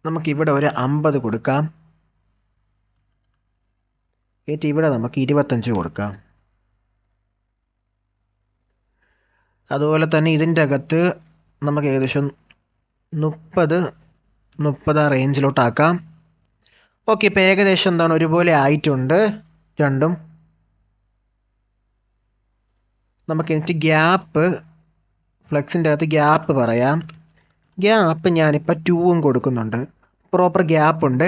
നമുക്കിവിടെ ഒരു 50 കൊടുക്കാം. എന്നിട്ട് ഇവിടെ നമുക്ക് 25 കൊടുക്കാം. അതുപോലെ തന്നെ ഇതിൻ്റെ അകത്ത് നമുക്ക് ഏകദേശം 30 റേഞ്ചിലോട്ടാക്കാം. ഓക്കെ, ഇപ്പോൾ ഏകദേശം എന്താണ് ഒരുപോലെ ആയിട്ടുണ്ട് രണ്ടും. നമുക്ക് എന്നിട്ട് ഗ്യാപ്പ്, ഫ്ലെക്സിൻ്റെ അകത്ത് ഗ്യാപ്പ് പറയാം. ഗ്യാപ്പ് ഞാനിപ്പോൾ 2 കൊടുക്കുന്നുണ്ട്. പ്രോപ്പർ ഗ്യാപ്പ് ഉണ്ട്.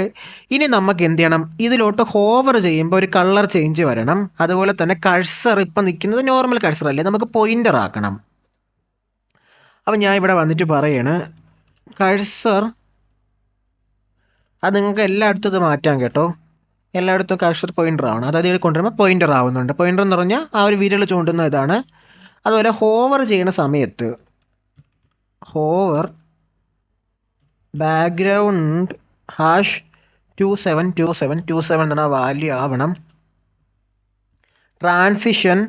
ഇനി നമുക്ക് എന്ത് ചെയ്യണം? ഇതിലോട്ട് ഹോവർ ചെയ്യുമ്പോൾ ഒരു കളർ ചേഞ്ച് വരണം. അതുപോലെ തന്നെ കഴ്സർ ഇപ്പം നിൽക്കുന്നത് നോർമൽ കഴ്സർ അല്ലേ, നമുക്ക് പോയിൻ്റർ ആക്കണം. അപ്പം ഞാൻ ഇവിടെ വന്നിട്ട് പറയാണ് കഴ്സർ, അത് നിങ്ങൾക്ക് എല്ലായിടത്തും ഇത് മാറ്റാം കേട്ടോ. എല്ലായിടത്തും കഴ്സർ പോയിൻ്റർ ആവണം. അതായത് ഇതിൽ കൊണ്ടുവരുമ്പോൾ പോയിൻ്റർ ആവുന്നുണ്ട്. പോയിൻ്റർ എന്ന് പറഞ്ഞാൽ ആ ഒരു വിരൽ ചൂണ്ടുന്ന ഇതാണ്. അതുപോലെ ഹോവർ ചെയ്യുന്ന സമയത്ത് ഹോവർ ബാക്ക്ഗ്രൗണ്ട് #272727 എന്ന വാല്യൂ ആവണം. ട്രാൻസിഷൻ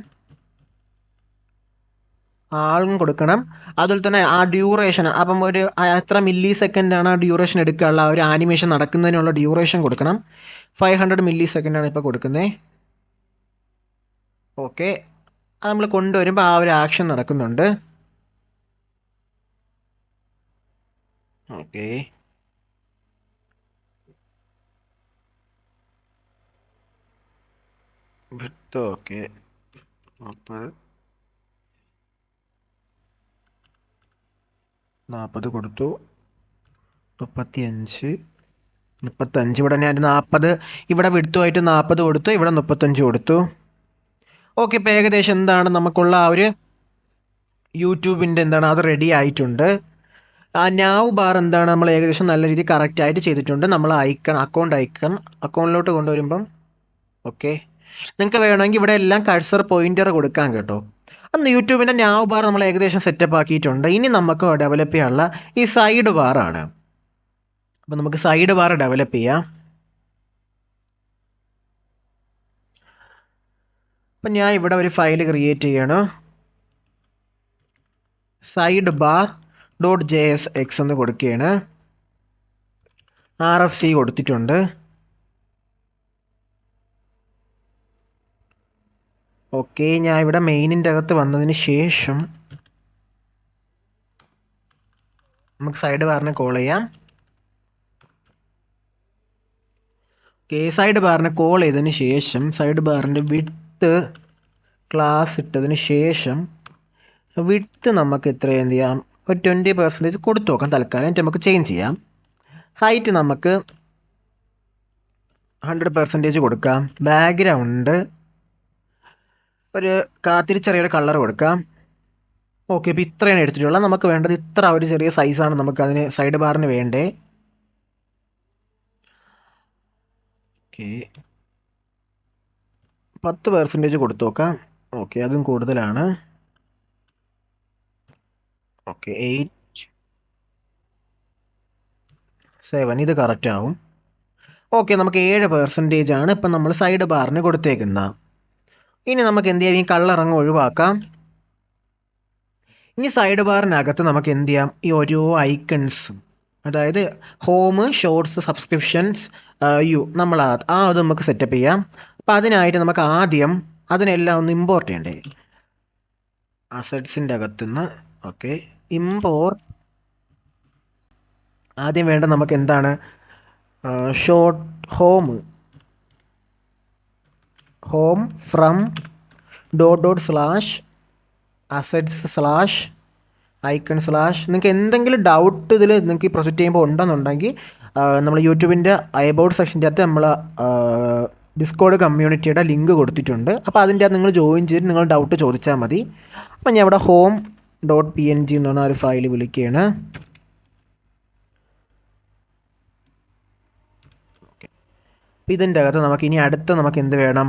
ആളും കൊടുക്കണം. അതുപോലെ തന്നെ ആ ഡ്യൂറേഷൻ, അപ്പം ഒരു എത്ര മില്ലി സെക്കൻഡാണ് ആ ഡ്യൂറേഷൻ എടുക്കാനുള്ള ഒരു ആനിമേഷൻ നടക്കുന്നതിനുള്ള ഡ്യൂറേഷൻ കൊടുക്കണം. 500 മില്ലി സെക്കൻഡാണ് ഇപ്പോൾ കൊടുക്കുന്നത്. ഓക്കെ, അത് നമ്മൾ കൊണ്ടുവരുമ്പോൾ ആ ഒരു ആക്ഷൻ നടക്കുന്നുണ്ട്. ഓക്കെ, ഓക്കെ 40 കൊടുത്തു. 35 ഇവിടെ ഞാൻ 40 ഇവിടെ വിടുത്തുമായിട്ട് 40 കൊടുത്തു. ഇവിടെ 35 കൊടുത്തു. ഓക്കെ, ഇപ്പോൾ ഏകദേശം എന്താണ് നമുക്കുള്ള ആ ഒരു യൂട്യൂബിൻ്റെ എന്താണ് അത് റെഡി ആയിട്ടുണ്ട്. ആ നാവ് ബാർ എന്താണ് നമ്മൾ ഏകദേശം നല്ല രീതിയിൽ കറക്റ്റായിട്ട് ചെയ്തിട്ടുണ്ട്. നമ്മൾ അക്കൗണ്ടിലോട്ട് കൊണ്ടുവരുമ്പം ഓക്കെ, നിങ്ങൾക്ക് വേണമെങ്കിൽ ഇവിടെ എല്ലാം കഴ്സർ പോയിൻ്റർ കൊടുക്കാം കേട്ടോ. അന്ന് യൂട്യൂബിൻ്റെ നാവ് ബാർ നമ്മൾ ഏകദേശം സെറ്റപ്പ് ആക്കിയിട്ടുണ്ട്. ഇനി നമുക്ക് ഡെവലപ്പ് ചെയ്യാനുള്ള ഈ സൈഡ് ബാറാണ്. അപ്പോൾ നമുക്ക് സൈഡ് ബാർ ഡെവലപ്പ് ചെയ്യാം. അപ്പം ഞാൻ ഇവിടെ ഒരു ഫയൽ ക്രിയേറ്റ് ചെയ്യണം. സൈഡ് ബാർ ഡോട്ട് JSX എന്ന് കൊടുക്കുകയാണ്. RFC കൊടുത്തിട്ടുണ്ട്. ഓക്കെ, ഞാൻ ഇവിടെ മെയിനിൻ്റെ അകത്ത് വന്നതിന് ശേഷം നമുക്ക് സൈഡ് ബാറിനെ കോൾ ചെയ്യാം. ഓക്കെ, സൈഡ് ബാറിനെ കോൾ ചെയ്തതിന് ശേഷം സൈഡ് ബാറിൻ്റെ വിഡ്ത്ത് ക്ലാസ് ഇട്ടതിന് ശേഷം വിഡ്ത്ത് നമുക്ക് എത്ര എന്ത് ചെയ്യാം, ഒരു 20% കൊടുത്തു നോക്കാം തൽക്കാലം. എന്നിട്ട് നമുക്ക് ചേഞ്ച് ചെയ്യാം. ഹൈറ്റ് നമുക്ക് 100% കൊടുക്കാം. ബാക്ക്ഗ്രൗണ്ട് ഒരു തിരിച്ചറിയൊരു കളർ കൊടുക്കാം. ഓക്കെ, ഇപ്പോൾ ഇത്രയാണ് എടുത്തിട്ടുള്ളത്. നമുക്ക് വേണ്ടത് ഇത്ര ഒരു ചെറിയ സൈസാണ് നമുക്കതിന് സൈഡ് ബാറിന് വേണ്ടേ. ഓക്കെ, 10% കൊടുത്തു നോക്കാം. ഓക്കെ, അതും കൂടുതലാണ്. ഓക്കെ, 8, 7 ഇത് കറക്റ്റ് ആവും. ഓക്കെ, നമുക്ക് 7% ആണ് ഇപ്പം നമ്മൾ സൈഡ് ബാറിന് കൊടുത്തേക്കുന്നത്. ഇനി നമുക്ക് എന്ത് ചെയ്യാം, ഈ കളർ അങ്ങ് ഒഴിവാക്കാം. ഇനി സൈഡ് ബാറിനകത്ത് നമുക്ക് എന്ത് ചെയ്യാം, ഈ ഓരോ ഐക്കൺസ്, അതായത് ഹോം, ഷോർട്സ്, സബ്സ്ക്രിപ്ഷൻസ്, നമ്മൾ അത് നമുക്ക് സെറ്റപ്പ് ചെയ്യാം. അപ്പോൾ അതിനായിട്ട് നമുക്ക് ആദ്യം അതിനെല്ലാം ഒന്ന് ഇമ്പോർട്ട് ചെയ്യണ്ടേ. അസറ്റ്സിൻ്റെ അകത്തുനിന്ന് ഓക്കെ ഇമ്പോർട്ട്. ആദ്യം വേണ്ട നമുക്ക് എന്താണ്, ഷോർട്ട് ഹോം ഫ്രം $/assets/icon/ നിങ്ങൾക്ക് എന്തെങ്കിലും ഡൗട്ട് ഇതിൽ നിങ്ങൾക്ക് പ്രൊജക്റ്റ് ചെയ്യുമ്പോൾ ഉണ്ടെന്നുണ്ടെങ്കിൽ നമ്മൾ യൂട്യൂബിൻ്റെ അബൌട്ട് സെക്ഷൻ്റെ അകത്ത് നമ്മൾ ഡിസ്കോഡ് കമ്മ്യൂണിറ്റിയുടെ ലിങ്ക് കൊടുത്തിട്ടുണ്ട്. അപ്പോൾ അതിൻ്റെ അകത്ത് നിങ്ങൾ ജോയിൻ ചെയ്തിട്ട് നിങ്ങൾ ഡൗട്ട് ചോദിച്ചാൽ മതി. അപ്പം ഞാൻ ഇവിടെ home.png എന്ന് പറഞ്ഞ ഒരു ഫയൽ വിളിക്കുകയാണ്. ഓക്കെ, അപ്പോൾ ഇതിൻ്റെ അകത്ത് നമുക്ക് ഇനി അടുത്ത നമുക്ക് എന്ത് വേണം,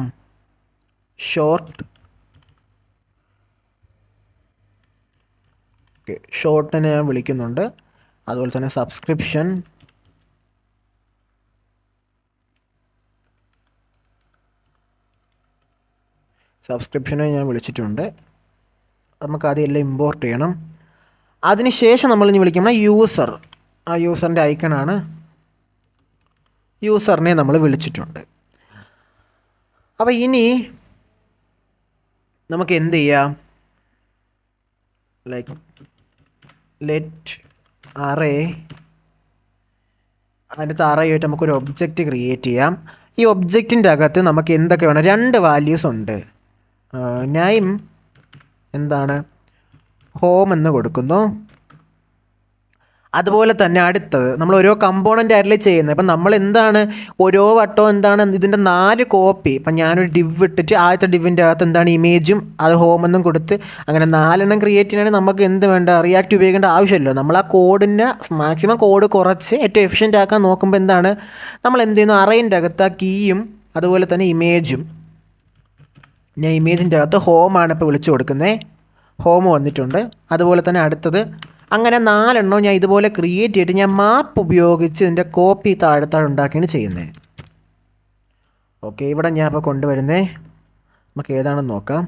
ഷോർട്ടിനെ ഞാൻ വിളിക്കുന്നുണ്ട്. അതുപോലെ തന്നെ സബ്സ്ക്രിപ്ഷനെ ഞാൻ വിളിച്ചിട്ടുണ്ട്. നമുക്ക് ആദ്യം എല്ലാം ഇമ്പോർട്ട് ചെയ്യണം. അതിനുശേഷം നമ്മൾ ഇനി വിളിക്കുന്ന യൂസർ, ആ യൂസറിൻ്റെ ഐക്കണാണ്. യൂസറിനെ നമ്മൾ വിളിച്ചിട്ടുണ്ട്. അപ്പോൾ ഇനി നമുക്ക് എന്ത് ചെയ്യാം, ലൈക്ക് ലെറ്റ് അറേ, അതിനകത്ത് അറേയായിട്ട് നമുക്കൊരു ഒബ്ജക്റ്റ് ക്രിയേറ്റ് ചെയ്യാം. ഈ ഒബ്ജക്റ്റിൻ്റെ അകത്ത് നമുക്ക് എന്തൊക്കെ വേണം, 2 വാല്യൂസ് ഉണ്ട്. നെയിം എന്താണ്, ഹോം എന്ന് കൊടുക്കുന്നു. അതുപോലെ തന്നെ അടുത്തത് നമ്മൾ ഓരോ കമ്പോണൻ്റ് ആയിട്ടല്ലേ ചെയ്യുന്നത്. ഇപ്പം നമ്മൾ എന്താണ് ഓരോ വട്ടവും എന്താണ് ഇതിൻ്റെ 4 കോപ്പി. ഇപ്പം ഞാനൊരു ഡിവ് ഇട്ടിട്ട് ആദ്യത്തെ ഡിവിൻ്റെ അകത്ത് എന്താണ് ഇമേജും അത് ഹോമെന്നും കൊടുത്ത് അങ്ങനെ 4 ക്രിയേറ്റ് ചെയ്യണമെങ്കിൽ നമുക്ക് എന്ത് വേണ്ട, റിയാക്ട് ഉപയോഗിക്കേണ്ട ആവശ്യമില്ല. നമ്മൾ ആ കോഡിനെ മാക്സിമം കോഡ് കുറച്ച് ഏറ്റവും എഫിഷ്യൻ്റ് ആക്കാൻ നോക്കുമ്പോൾ എന്താണ് നമ്മൾ എന്ത് ചെയ്യുന്നു, അറേൻ്റെ അകത്ത് ആ കീയും അതുപോലെ തന്നെ ഇമേജും, ഞാൻ ഇമേജിൻ്റെ അകത്ത് ഹോമാണ് ഇപ്പോൾ വിളിച്ചു കൊടുക്കുന്നത്. ഹോം വന്നിട്ടുണ്ട്. അതുപോലെ തന്നെ അടുത്തത് അങ്ങനെ 4 ഞാൻ ഇതുപോലെ ക്രിയേറ്റ് ചെയ്തിട്ട് ഞാൻ മാപ്പ് ഉപയോഗിച്ച് ഇതിൻ്റെ കോപ്പി താഴെ ഉണ്ടാക്കിയാണ് ചെയ്യുന്നത്. ഓക്കെ, ഇവിടെ ഞാൻ ഇപ്പോൾ കൊണ്ടുവരുന്നത് നമുക്ക് ഏതാണെന്ന് നോക്കാം.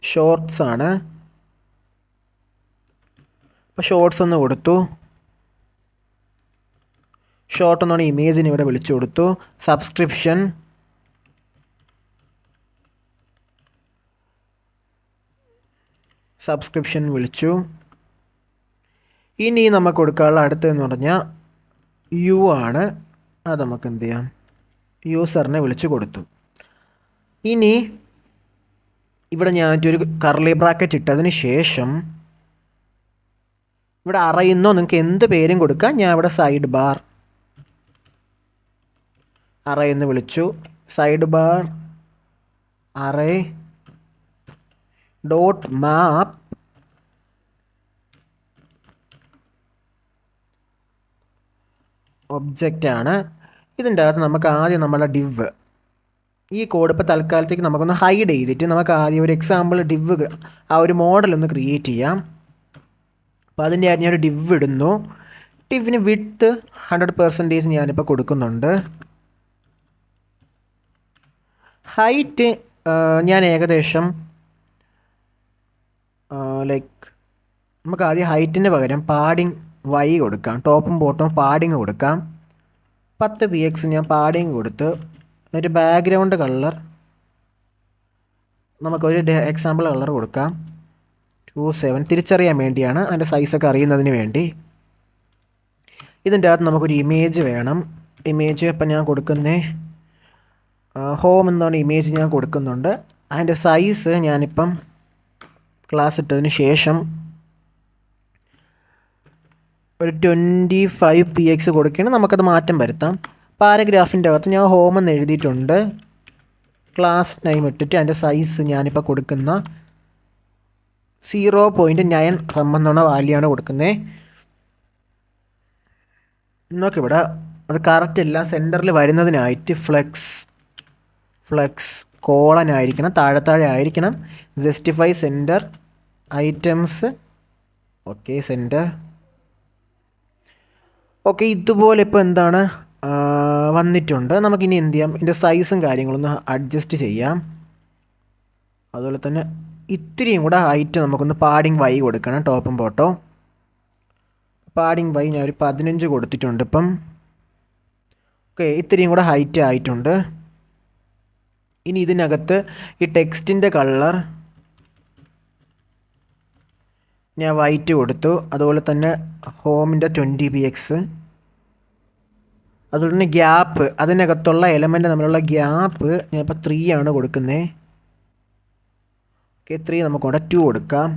ഷോർട്സ് ആണ്. അപ്പോൾ ഷോർട്സ് ഒന്ന് കൊടുത്തു. ഷോർട്ട് എന്നാണ് ഇമേജിന് ഇവിടെ വിളിച്ചു കൊടുത്തു. സബ്സ്ക്രിപ്ഷൻ വിളിച്ചു. ഇനി നമുക്ക് കൊടുക്കാനുള്ള അടുത്തതെന്ന് പറഞ്ഞാൽ യു ആണ്. അത് നമുക്ക് എന്ത് ചെയ്യാം, യൂസറിനെ വിളിച്ചു കൊടുത്തു. ഇനി ഇവിടെ ഞാൻ ഒരു കർലി ബ്രാക്കറ്റ് ഇട്ടതിന് ശേഷം ഇവിടെ അറിയുന്നോ നിങ്ങൾക്ക് എന്ത് പേരും കൊടുക്കാം. ഞാൻ ഇവിടെ സൈഡ് ബാർ അറേ എന്ന് വിളിച്ചു. സൈഡ് ബാർ അറേ ഡോട്ട് മാപ്പ് ഒബ്ജക്റ്റ് ആണ്. ഇതിൻ്റെ അകത്ത് നമുക്ക് ആദ്യം നമ്മളെ ഡിവ്, ഈ കോഡ് ഇപ്പോൾ തൽക്കാലത്തേക്ക് നമുക്കൊന്ന് ഹൈഡ് ചെയ്തിട്ട് നമുക്ക് ആദ്യം ഒരു എക്സാമ്പിൾ ഡിവ് ആ ഒരു മോഡലൊന്ന് ക്രിയേറ്റ് ചെയ്യാം. അപ്പോൾ അതിൻ്റെ ആയിട്ട് ഞാനൊരു ഡിവ് ഇടുന്നു. ഡിവിന് വിഡ്ത്ത് 100% ഞാനിപ്പോൾ കൊടുക്കുന്നുണ്ട്. ഹൈറ്റ് ഞാൻ ഏകദേശം ലൈക്ക് നമുക്ക് ആദ്യം ഹൈറ്റിൻ്റെ പകരം പാഡിങ് വൈ കൊടുക്കാം. ടോപ്പും ബോട്ടും പാഡിങ് കൊടുക്കാം. 10 px ഞാൻ പാഡിങ് കൊടുത്ത് ഒരു ബാക്ക്ഗ്രൗണ്ട് കളർ നമുക്കൊരു എക്സാമ്പിൾ കളർ കൊടുക്കാം. 27 തിരിച്ചറിയാൻ വേണ്ടിയാണ്, അതിൻ്റെ സൈസൊക്കെ അറിയുന്നതിന് വേണ്ടി. ഇതിൻ്റെ അകത്ത് നമുക്കൊരു ഇമേജ് വേണം. ഇമേജ് ഇപ്പം ഞാൻ കൊടുക്കുന്നേ ഹോം എന്നാണ് ഇമേജ് ഞാൻ കൊടുക്കുന്നുണ്ട്. അതിൻ്റെ സൈസ് ഞാനിപ്പം ക്ലാസ് ഇട്ടതിന് ശേഷം ഒരു 25 px കൊടുക്കുകയാണ്. നമുക്കത് മാറ്റം വരുത്താം. പാരഗ്രാഫിൻ്റെ അകത്ത് ഞാൻ ഹോം എന്ന് എഴുതിയിട്ടുണ്ട്. ക്ലാസ് ടൈം ഇട്ടിട്ട് അതിൻ്റെ സൈസ് ഞാനിപ്പോൾ കൊടുക്കുന്ന 0.9 റം എന്നുള്ള വാല്യൂ ആണ് കൊടുക്കുന്നത്. നോക്കിവിടെ അത് കറക്റ്റ് അല്ല. സെൻറ്ററിൽ വരുന്നതിനായിട്ട് ഫ്ലെക്സ് കോളൻ ആയിരിക്കണം, താഴെ ആയിരിക്കണം. Justify centre items. Okay, centre. Okay, ഇതുപോലെ ഇപ്പോൾ എന്താണ് വന്നിട്ടുണ്ട്. നമുക്കിനി എന്ത് ചെയ്യാം, ഇതിൻ്റെ സൈസും കാര്യങ്ങളൊന്ന് അഡ്ജസ്റ്റ് ചെയ്യാം. അതുപോലെ തന്നെ ഇത്തിരിയും കൂടെ ഹൈറ്റ് നമുക്കൊന്ന് പാഡിങ് വൈ കൊടുക്കണം. ടോപ്പും ബോട്ടോ പാഡിങ് വൈ ഞാൻ ഒരു 15 കൊടുത്തിട്ടുണ്ട് ഇപ്പം. ഓക്കെ, ഇത്തിരിയും കൂടെ ഹൈറ്റ് ആയിട്ടുണ്ട്. ഇനി ഇതിനകത്ത് ഈ ടെക്സ്റ്റിൻ്റെ കളർ ഞാൻ വൈറ്റ് കൊടുത്തു. അതുപോലെ തന്നെ ഹോമിൻ്റെ 20 px. അതുപോലെ തന്നെ ഗ്യാപ്പ്, അതിനകത്തുള്ള എലമെൻ്റ് തമ്മിലുള്ള ഗ്യാപ്പ് ഞാൻ ഇപ്പോൾ 3 ആണ് കൊടുക്കുന്നത്. ഓക്കെ, 3 നമുക്കവിടെ 2 കൊടുക്കാം.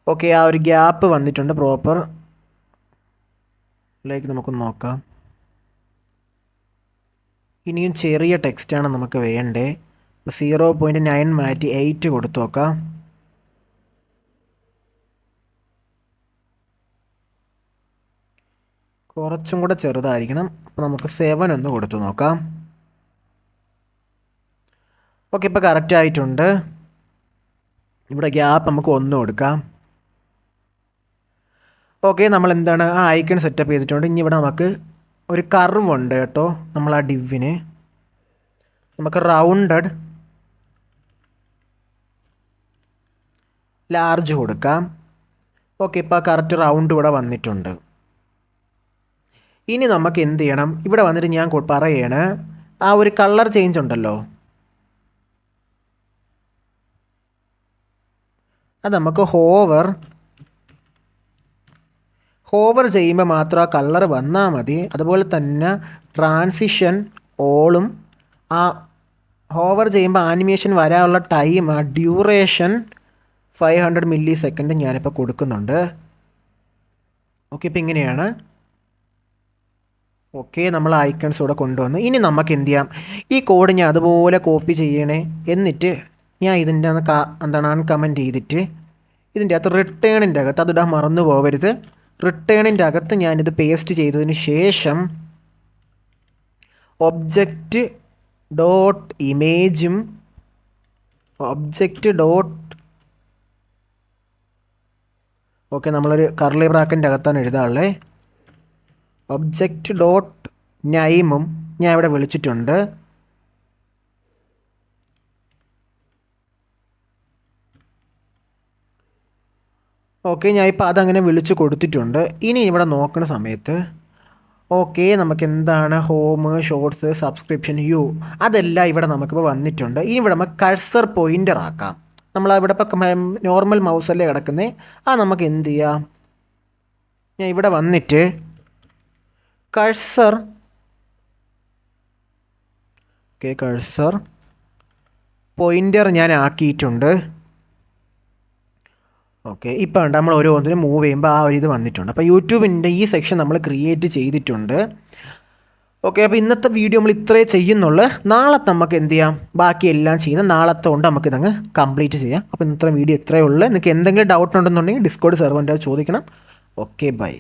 ഓക്കെ, ആ ഒരു ഗ്യാപ്പ് വന്നിട്ടുണ്ട് പ്രോപ്പർ. ലൈക്ക് നമുക്കൊന്ന് നോക്കാം. ഇനിയും ചെറിയ ടെക്സ്റ്റാണ് നമുക്ക് വേണ്ടേ. അപ്പോൾ 0.9 മാറ്റി 8 കൊടുത്തു നോക്കാം. കുറച്ചും കൂടെ ചെറുതായിരിക്കണം. അപ്പോൾ നമുക്ക് 7 ഒന്ന് കൊടുത്തു നോക്കാം. ഓക്കെ, ഇപ്പോൾ കറക്റ്റ് ആയിട്ടുണ്ട്. ഇവിടെ ഗ്യാപ്പ് നമുക്ക് 1 കൊടുക്കാം. ഓക്കെ, നമ്മൾ എന്താണ് ആ ഐക്കൺ സെറ്റപ്പ് ചെയ്തിട്ടുണ്ട്. ഇനി ഇവിടെ നമുക്ക് ഒരു കർവ് ഉണ്ട് കേട്ടോ. നമ്മൾ ആ ഡിവിന് നമുക്ക് റൗണ്ടഡ് ലാർജ് കൊടുക്കാം. ഓക്കെ, ഇപ്പോൾ കറക്റ്റ് റൗണ്ട് ഇവിടെ വന്നിട്ടുണ്ട്. ഇനി നമുക്ക് എന്ത് ചെയ്യണം, ഇവിടെ വന്നിട്ട് ഞാൻ പറയാണ് ആ ഒരു കളർ ചേഞ്ച് ഉണ്ടല്ലോ, അത് നമുക്ക് ഹോവർ ചെയ്യുമ്പോൾ മാത്രം ആ കളർ വന്നാൽ മതി. അതുപോലെ തന്നെ ട്രാൻസിഷൻ ഓളും ആ ഹോവർ ചെയ്യുമ്പോൾ ആനിമേഷൻ വരാനുള്ള ടൈം, ആ ഡ്യൂറേഷൻ 500 millisecond ഞാനിപ്പോൾ കൊടുക്കുന്നുണ്ട്. ഓക്കെ, ഇപ്പോൾ ഇങ്ങനെയാണ്. ഓക്കെ, നമ്മൾ ഐക്കൺസ് ഇവിടെ കൊണ്ടുവന്ന് ഇനി നമുക്ക് എന്ത് ചെയ്യാം, ഈ കോഡ് ഞാൻ അതുപോലെ കോപ്പി ചെയ്യണേ. എന്നിട്ട് ഞാൻ ഇതിൻ്റെ എന്താണ് അൺകമൻറ്റ് ചെയ്തിട്ട് ഇതിൻ്റെ അകത്ത് റിട്ടേണിൻ്റെ അകത്ത് അതിടാൻ മറന്നു പോകരുത്. റിട്ടേണിൻ്റെ അകത്ത് ഞാനിത് പേസ്റ്റ് ചെയ്തതിന് ശേഷം ഒബ്ജക്റ്റ് ഡോട്ട് ഇമേജും ഒബ്ജക്റ്റ് ഡോട്ട് ഓക്കെ നമ്മളൊരു കർലി ബ്രാക്കറ്റിൻ്റെ അകത്താണ് എഴുതാനുള്ളത്. ഒബ്ജക്റ്റ് ഡോട്ട് നൈമും ഞാൻ ഇവിടെ വിളിച്ചിട്ടുണ്ട്. ഓക്കെ, ഞാൻ ഇപ്പോൾ അതങ്ങനെ വിളിച്ച് കൊടുത്തിട്ടുണ്ട്. ഇനി ഇവിടെ നോക്കുന്ന സമയത്ത് ഓക്കെ നമുക്ക് എന്താണ് ഹോം, ഷോർട്സ്, സബ്സ്ക്രിപ്ഷൻ, അതെല്ലാം ഇവിടെ നമുക്കിപ്പോൾ വന്നിട്ടുണ്ട്. ഇനി ഇവിടെ നമുക്ക് കഴ്സർ പോയിൻ്റർ ആക്കാം. നമ്മളവിടെ ഇപ്പം നോർമൽ മൗസല്ലേ കിടക്കുന്നത്. നമുക്ക് എന്ത് ചെയ്യാം, ഞാൻ ഇവിടെ വന്നിട്ട് കഴ്സർ പോയിൻ്റർ ഞാൻ ആക്കിയിട്ടുണ്ട്. ഓക്കെ, ഇപ്പോൾ ഉണ്ട് നമ്മൾ ഓരോന്നിനും മൂവ് ചെയ്യുമ്പോൾ ആ ഒരു ഇത് വന്നിട്ടുണ്ട്. അപ്പോൾ യൂട്യൂബിൻ്റെ ഈ സെക്ഷൻ നമ്മൾ ക്രിയേറ്റ് ചെയ്തിട്ടുണ്ട്. ഓക്കെ, അപ്പോൾ ഇന്നത്തെ വീഡിയോ നമ്മൾ ഇത്രേ ചെയ്യുന്നുള്ളൂ. നാളെ നമുക്ക് എന്ത് ചെയ്യാം, ബാക്കി എല്ലാം ചെയ്യുന്ന നാളത്തെ കൊണ്ട് നമുക്കിതങ്ങ് കംപ്ലീറ്റ് ചെയ്യാം. അപ്പോൾ ഇന്നത്തെ വീഡിയോ ഇത്രയേ ഉള്ളൂ. നിങ്ങൾക്ക് എന്തെങ്കിലും ഡൗട്ട് ഉണ്ടെന്നുണ്ടെങ്കിൽ ഡിസ്കോഡ് സെർവറിൻ്റെ ചോദിക്കണം. Okay, by.